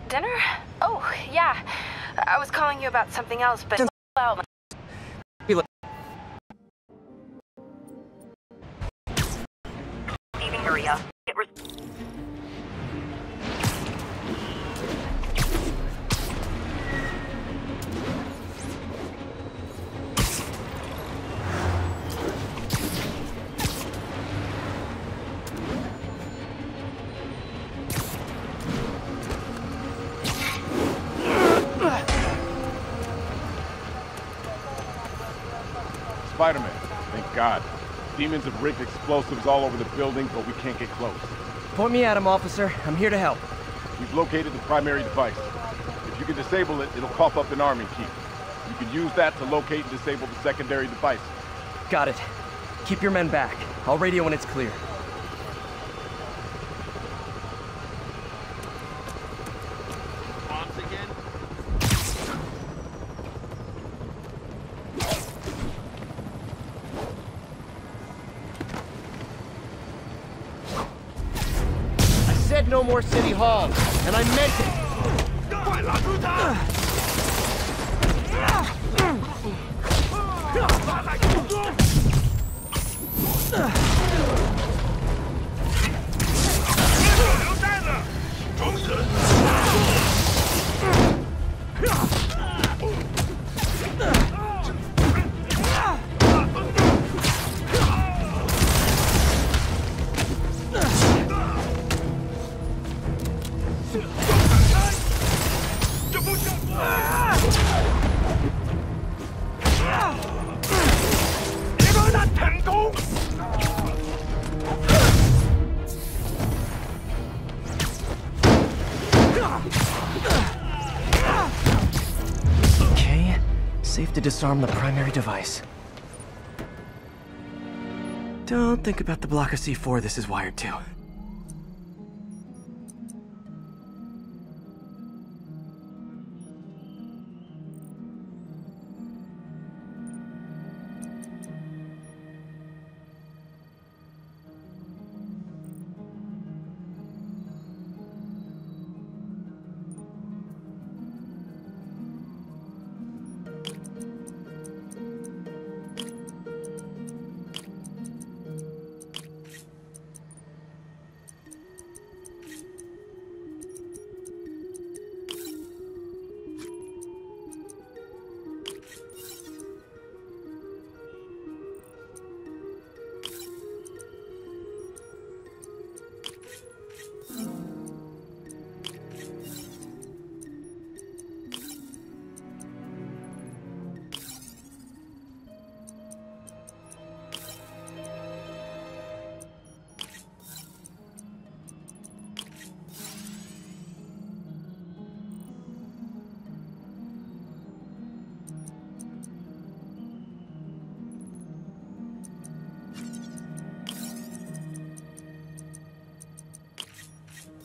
Dinner? Oh, yeah. I was calling you about something else, but... Leaving area. Spider-Man, thank God. Demons have rigged explosives all over the building, but we can't get close. Point me at him, officer. I'm here to help. We've located the primary device. If you can disable it, it'll pop up an arming key. You can use that to locate and disable the secondary device. Got it. Keep your men back. I'll radio when it's clear. Bombs again? I said no more City Hall, and I meant it! Okay, safe to disarm the primary device. Don't think about the block of C4 this is wired to.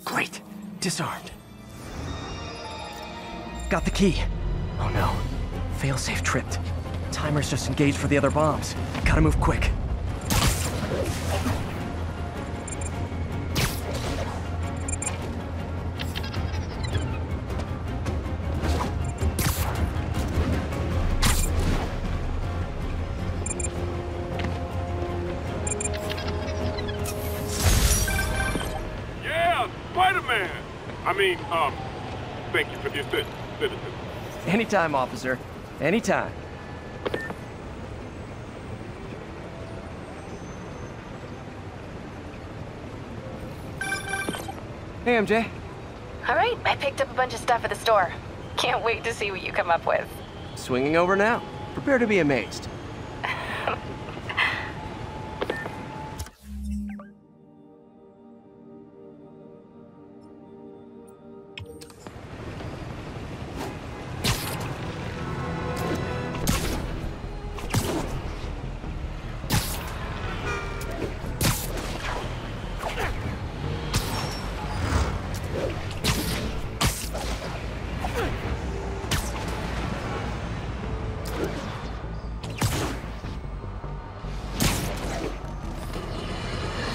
Great. Disarmed. Got the key. Oh no. Failsafe tripped. Timer's just engaged for the other bombs. Gotta move quick. Yeah, Spider-Man! Thank you for the assist, citizen. Anytime, officer. Anytime. Hey, MJ. All right, I picked up a bunch of stuff at the store. Can't wait to see what you come up with. Swinging over now. Prepare to be amazed.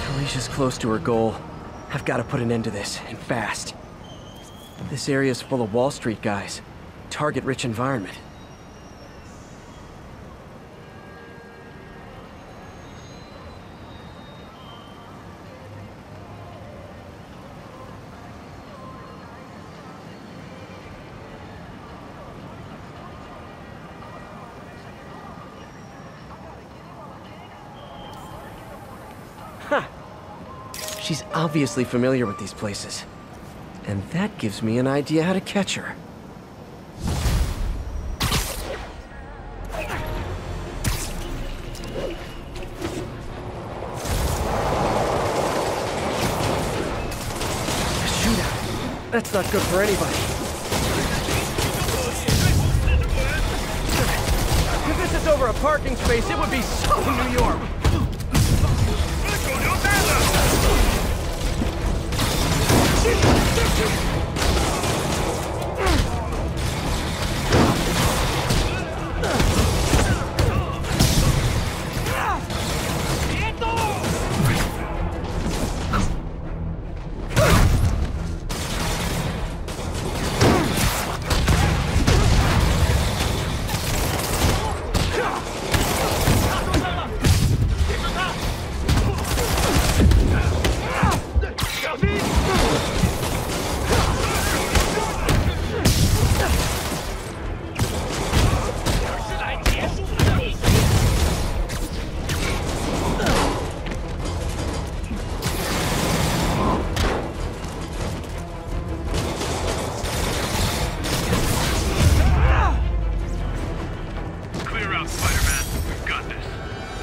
Felicia's close to her goal. I've got to put an end to this, and fast. This area's full of Wall Street guys. Target-rich environment. Huh. She's obviously familiar with these places. And that gives me an idea how to catch her. A shootout. That's not good for anybody. If this is over a parking space, it would be so New York.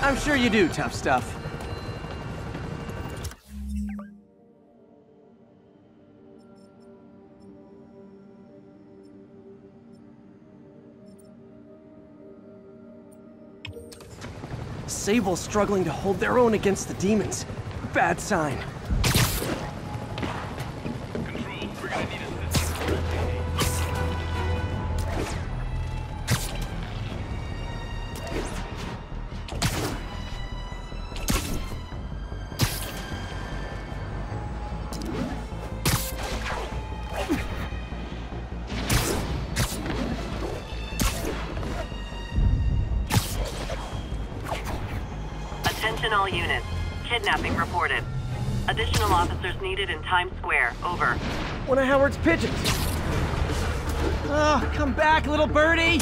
I'm sure you do, tough stuff. Sable's struggling to hold their own against the demons. Bad sign. Control, we're gonna need assistance. Attention all units. Kidnapping reported. Additional officers needed in Times Square. Over. One of Howard's pigeons. Oh, come back, little birdie!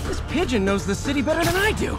This pigeon knows the city better than I do.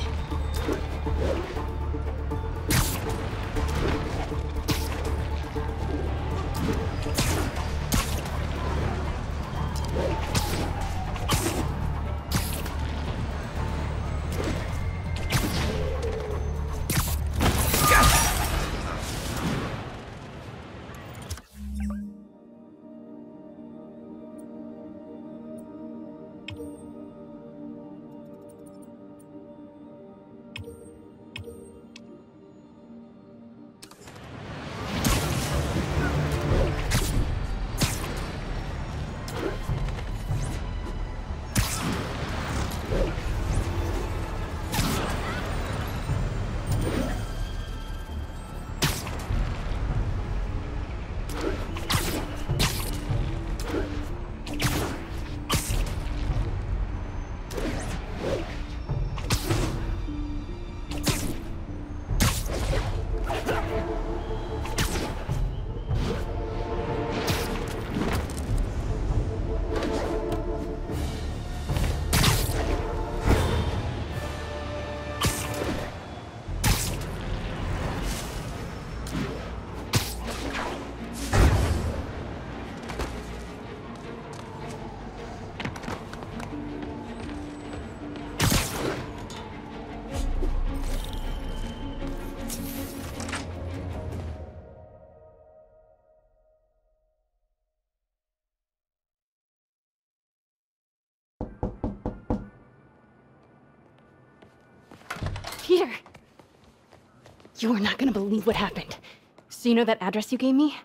Peter! You are not gonna believe what happened. So you know that address you gave me?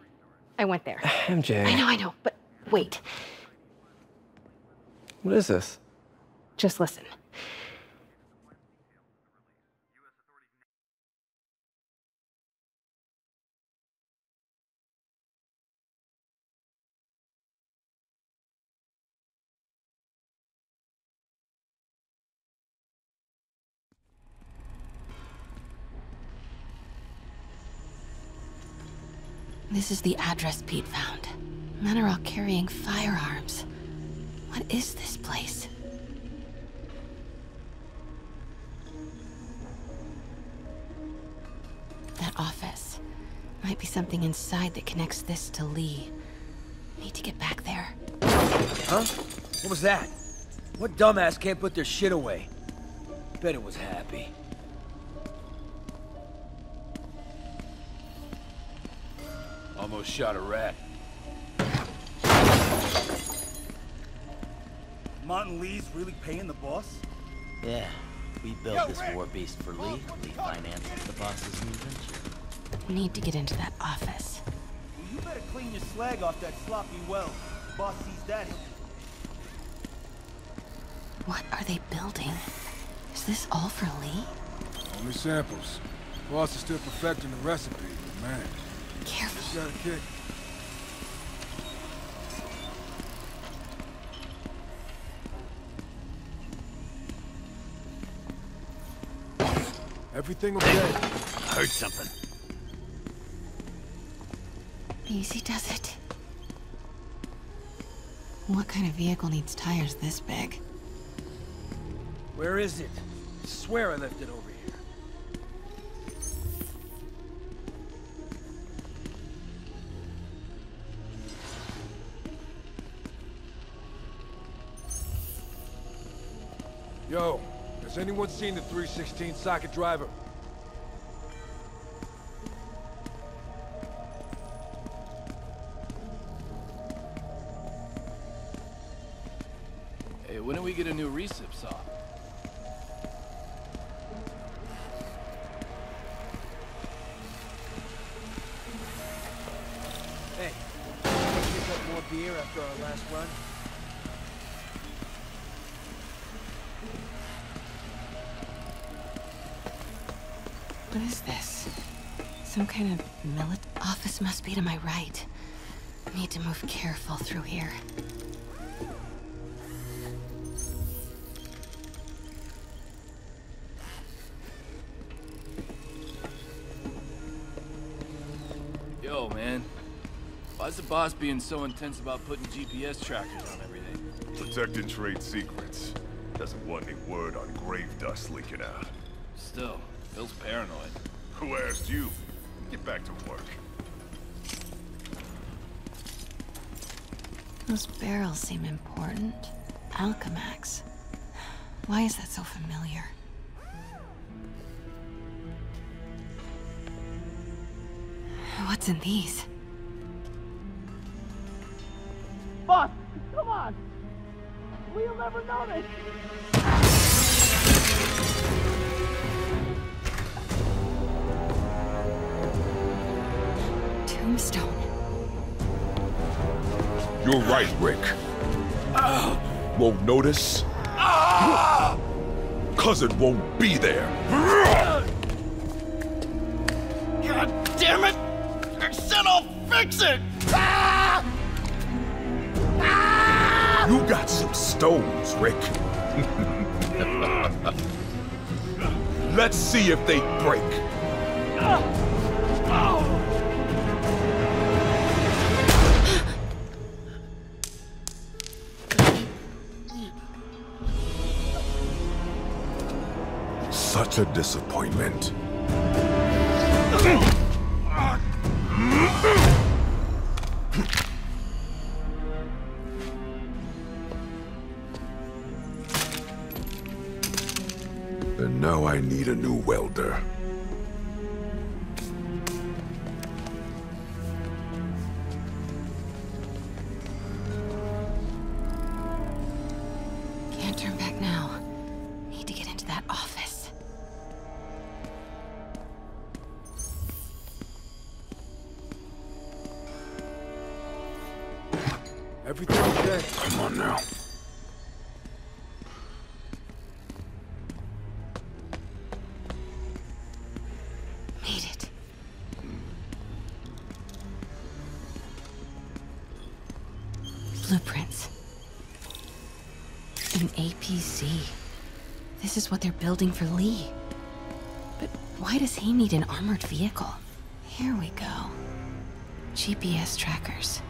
I went there. MJ. I know, but wait. What is this? Just listen. This is the address Pete found. Men are all carrying firearms. What is this place? That office. Might be something inside that connects this to Lee. Need to get back there. Huh? What was that? What dumbass can't put their shit away? Bet it was Happy. Almost shot a rat. Martin Lee's really paying the boss? Yeah. We built this war beast for Lee. Lee finances the boss's new venture. Need to get into that office. Well, you better clean your slag off that sloppy well. Boss sees that. What are they building? Is this all for Lee? Only samples. Boss is still perfecting the recipe, but man. Careful. Just got a kick. Everything okay? I heard something. Easy does it. What kind of vehicle needs tires this big? Where is it? I swear I left it over here. Yo, has anyone seen the 316 socket driver? Hey, when do we get a new recip saw? Hey, wanna pick up more beer after our last run? What is this? Some kind of office must be to my right. Need to move careful through here. Yo, man. Why's the boss being so intense about putting GPS trackers on everything? Protecting trade secrets. Doesn't want any word on grave dust leaking out. Still, Phil's paranoid. Who asked you? Get back to work. Those barrels seem important. Alchemax. Why is that so familiar? What's in these? Boss, come on! We'll never notice! Tombstone. You're right, Rick. Won't notice? 'Cause it won't be there. God damn it! I said I'll fix it! You got some stones, Rick. Let's see if they break. Such a disappointment. And now I need a new welder. Can't turn back now. Need to get into that office. Everything okay? Come on now. Made it. Blueprints. An APC. This is what they're building for Lee. But why does he need an armored vehicle? Here we go. GPS trackers.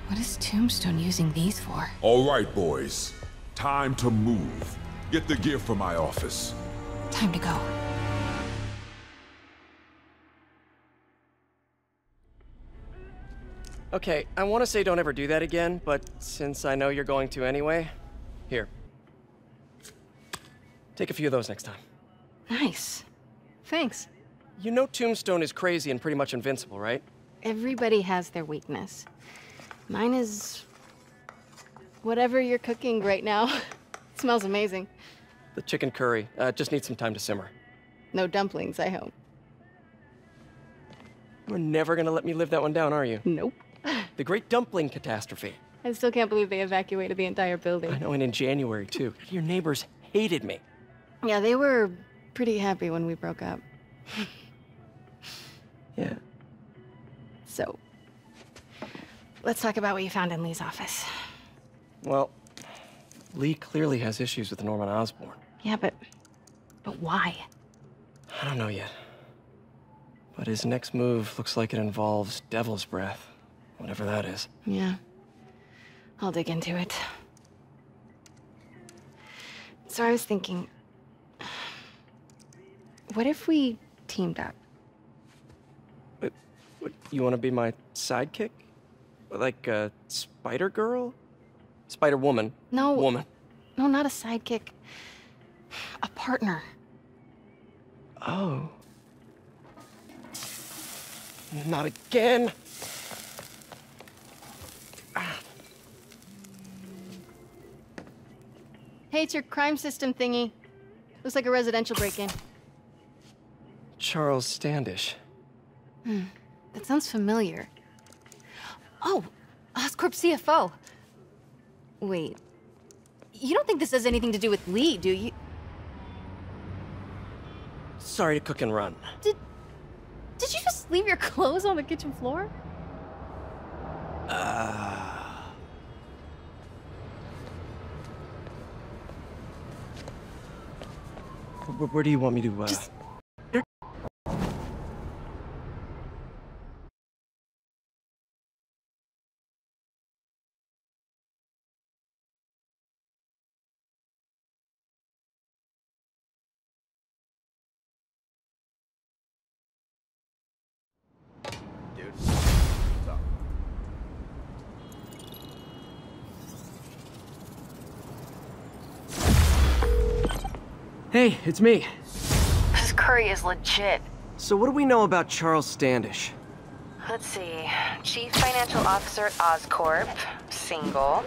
What is Tombstone using these for? All right, boys. Time to move. Get the gear from my office. Time to go. Okay, I want to say don't ever do that again, but since I know you're going to anyway, here. Take a few of those next time. Nice. Thanks. You know Tombstone is crazy and pretty much invincible, right? Everybody has their weakness. Mine is... whatever you're cooking right now. It smells amazing. The chicken curry. Just needs some time to simmer. No dumplings, I hope. You're never gonna let me live that one down, are you? Nope. The Great Dumpling Catastrophe. I still can't believe they evacuated the entire building. I know, and in January, too. Your neighbors hated me. Yeah, they were pretty happy when we broke up. Yeah. So, let's talk about what you found in Lee's office. Well, Lee clearly has issues with Norman Osborn. Yeah, but why? I don't know yet. But his next move looks like it involves Devil's Breath. Whatever that is. Yeah. I'll dig into it. So I was thinking... what if we teamed up? What, you want to be my sidekick? Like a spider girl? Spider woman? No. Woman. No, not a sidekick. A partner. Oh. Not again. Hey, it's your crime system thingy. Looks like a residential break-in. Charles Standish. That sounds familiar. Oh, Oscorp CFO. Wait. You don't think this has anything to do with Lee, do you? Sorry to cook and run. Did you just leave your clothes on the kitchen floor? Where do you want me to, Just... Dude, what's up? Hey, it's me. This curry is legit. So what do we know about Charles Standish? Let's see. Chief Financial Officer at Oscorp. Single.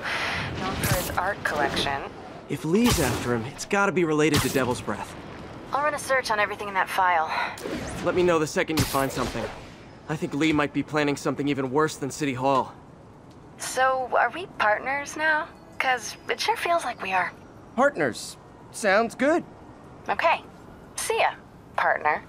Known for his art collection. If Lee's after him, it's gotta be related to Devil's Breath. I'll run a search on everything in that file. Let me know the second you find something. I think Lee might be planning something even worse than City Hall. So, are we partners now? 'Cause it sure feels like we are. Partners. Sounds good. Okay. See ya, partner.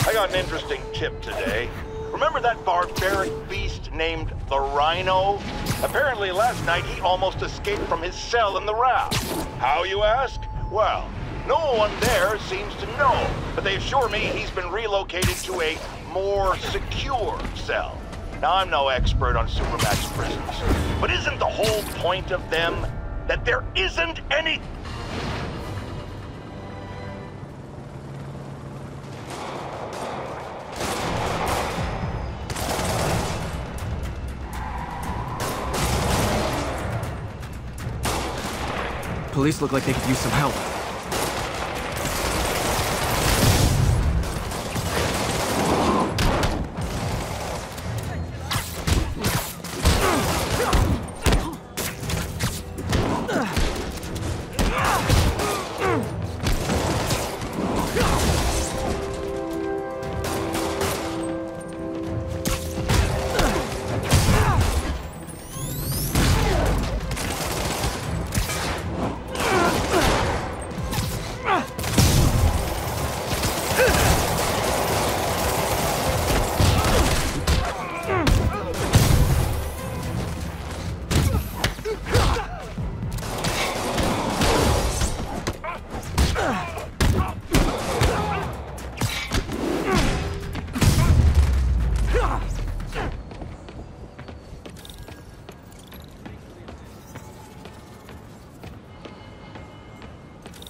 I got an interesting tip today. Remember that barbaric beast named the Rhino? Apparently last night he almost escaped from his cell in the raft. How, you ask? Well, no one there seems to know, but they assure me he's been relocated to a more secure cell. Now, I'm no expert on Supermax prisons, but isn't the whole point of them that there isn't any... Police look like they could use some help.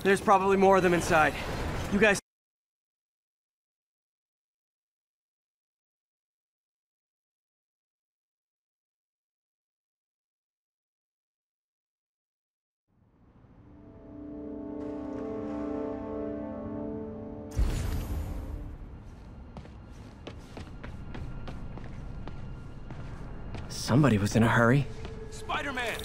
There's probably more of them inside. You guys... Somebody was in a hurry. Spider-Man!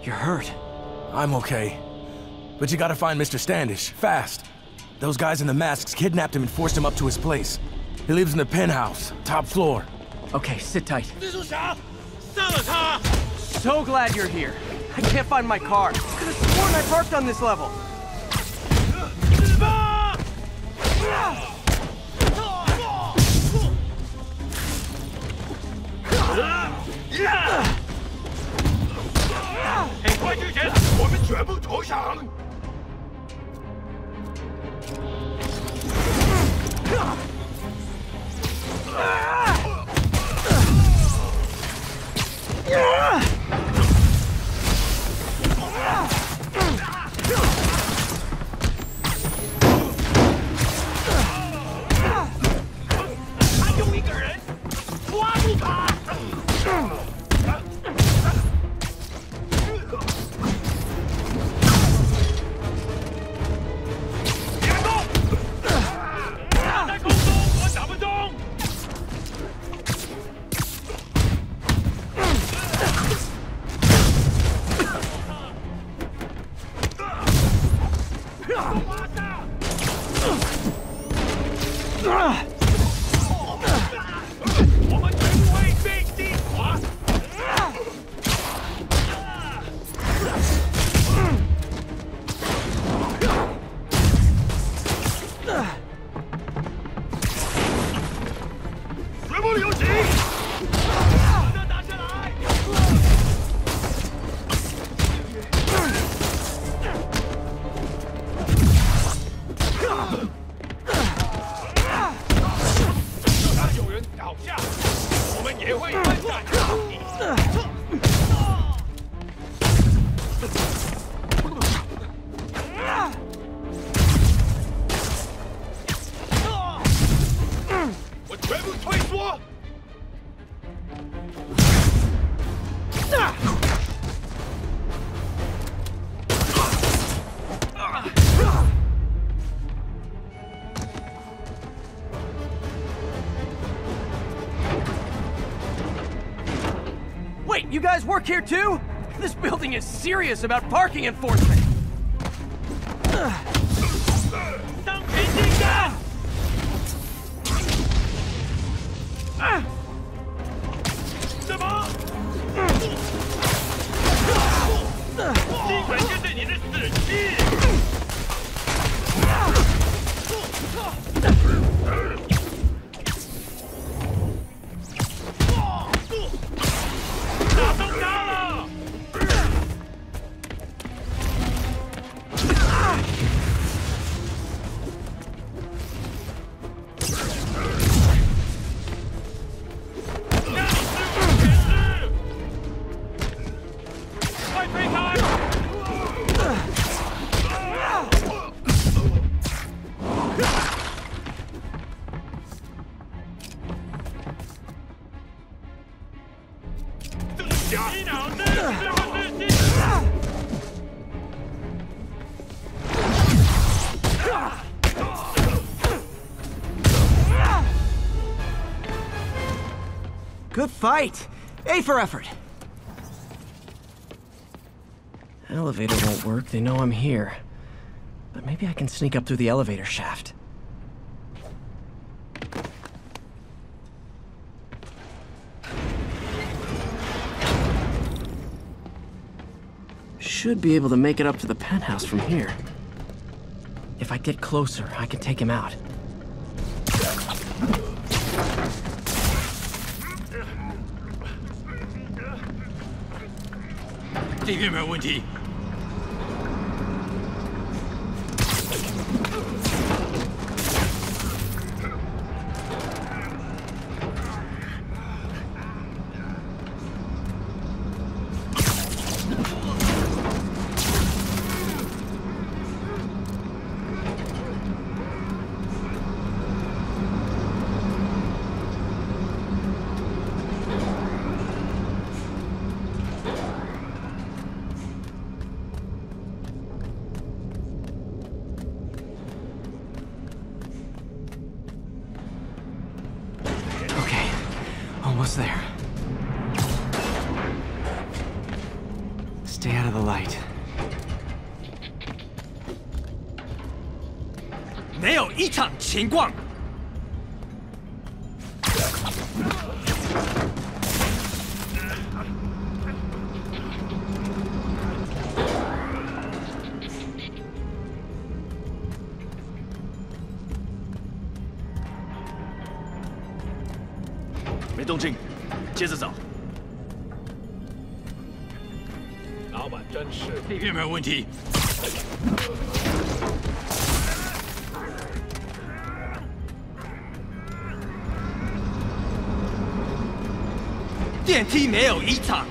You're hurt. I'm okay. But you gotta find Mr. Standish, fast. Those guys in the masks kidnapped him and forced him up to his place. He lives in the penthouse, top floor. Okay, sit tight. So glad you're here. I can't find my car. Could've sworn I parked on this level. Wait, you guys work here too? This building is serious about parking enforcement. Good fight! A for effort! Elevator won't work, they know I'm here. But maybe I can sneak up through the elevator shaft. Should be able to make it up to the penthouse from here. If I get closer, I can take him out. 这边没有问题。Almost there. Stay out of the light. 没有一场情况。没动静，接着找。老板真是，这边没有问题。电梯没有异常。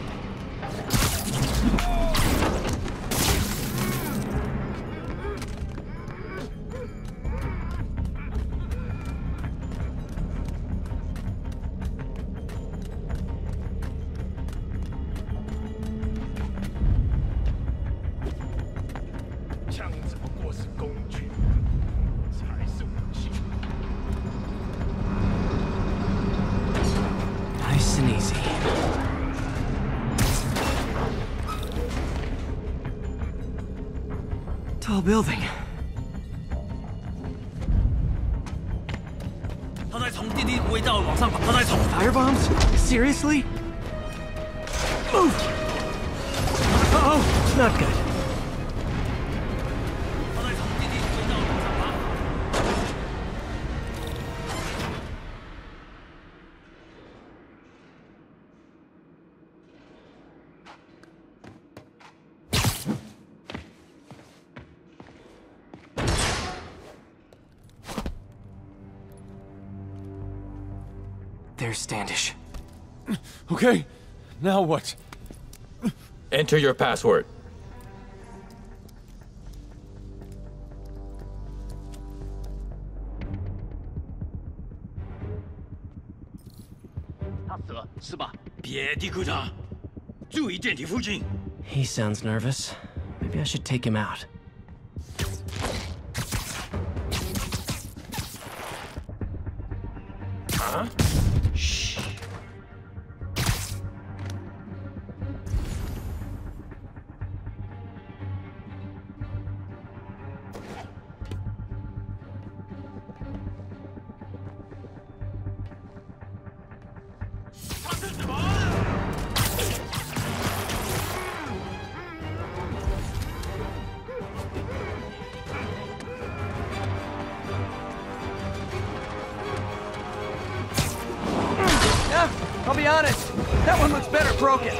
枪只不过是工具，才是武器。 Nice and easy. Tall building. 他在从电梯轨道往上跑，他在从 Fire bombs? Seriously? Move! Uh-oh, not good. There's Standish. Okay, now what? Enter your password. He sounds nervous. Maybe I should take him out. Huh? Shh. Yeah, I'll be honest. That one looks better broken.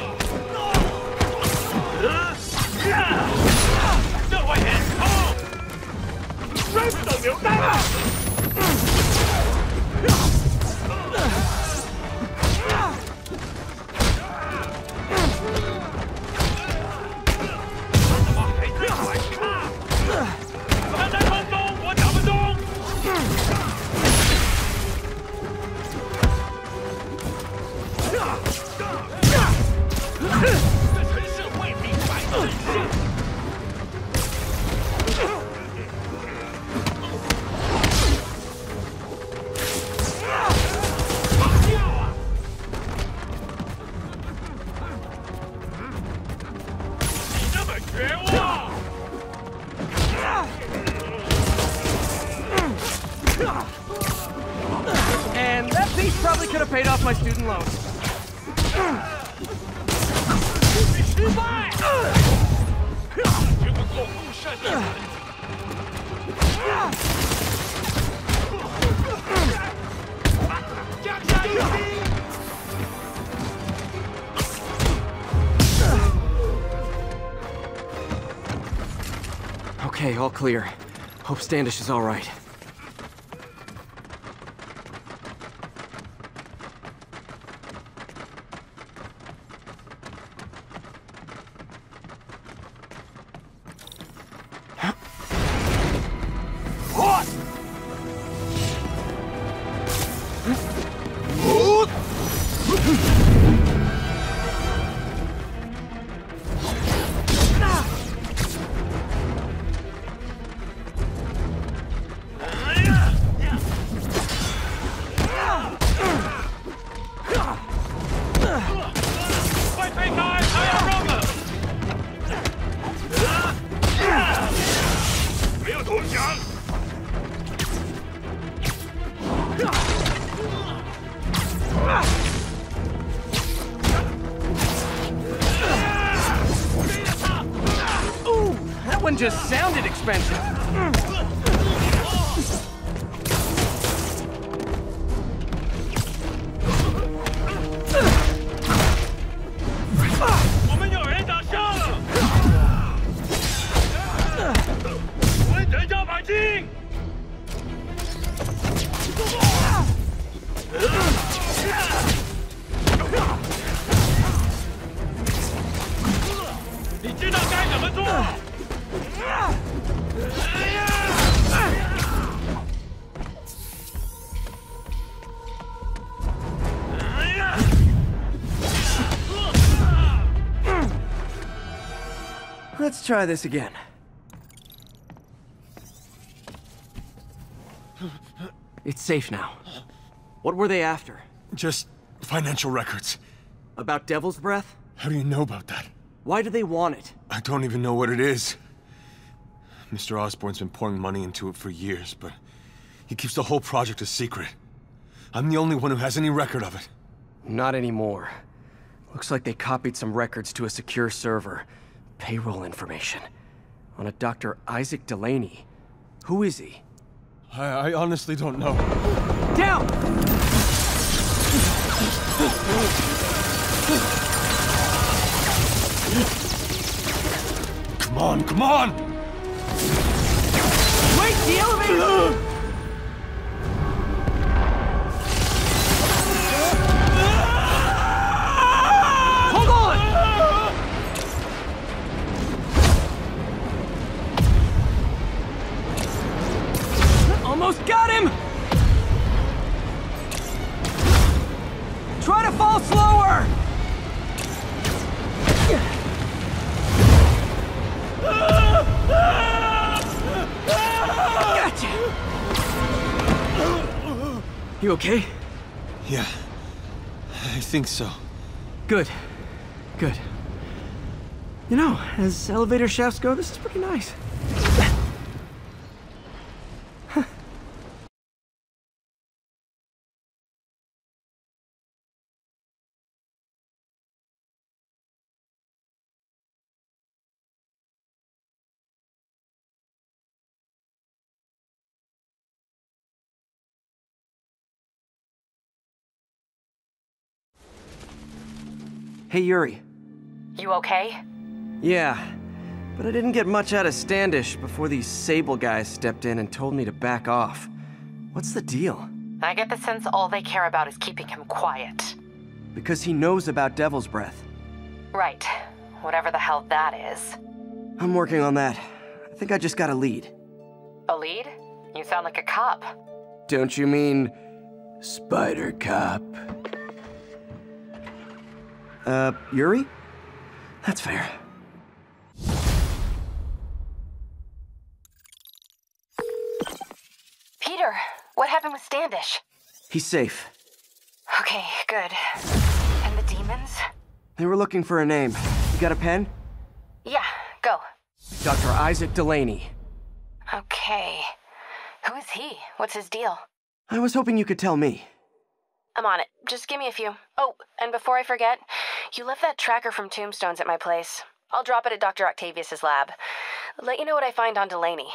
And that piece probably could have paid off my student loans. Okay, all clear. Hope Standish is all right. That one just sounded expensive. Let's try this again. It's safe now. What were they after? Just financial records. About Devil's Breath? How do you know about that? Why do they want it? I don't even know what it is. Mr. Osborn's been pouring money into it for years, but he keeps the whole project a secret. I'm the only one who has any record of it. Not anymore. Looks like they copied some records to a secure server. Payroll information. On a Dr. Isaac Delaney. Who is he? I honestly don't know. Down! Come on, come on! Wait, the elevator! Hold on! Almost got him! Try to fall slower! Gotcha! You okay? Yeah, I think so. Good. Good. You know, as elevator shafts go, this is pretty nice. Hey, Yuri. You okay? Yeah, but I didn't get much out of Standish before these Sable guys stepped in and told me to back off. What's the deal? I get the sense all they care about is keeping him quiet. Because he knows about Devil's Breath. Right. Whatever the hell that is. I'm working on that. I think I just got a lead. A lead? You sound like a cop. Don't you mean... Spider Cop? Yuri? That's fair. Peter, what happened with Standish? He's safe. Okay, good. And the demons? They were looking for a name. You got a pen? Yeah, go. Dr. Isaac Delaney. Okay. Who is he? What's his deal? I was hoping you could tell me. I'm on it. Just give me a few. Oh, and before I forget, you left that tracker from Tombstones at my place. I'll drop it at Dr. Octavius's lab. Let you know what I find on Delaney.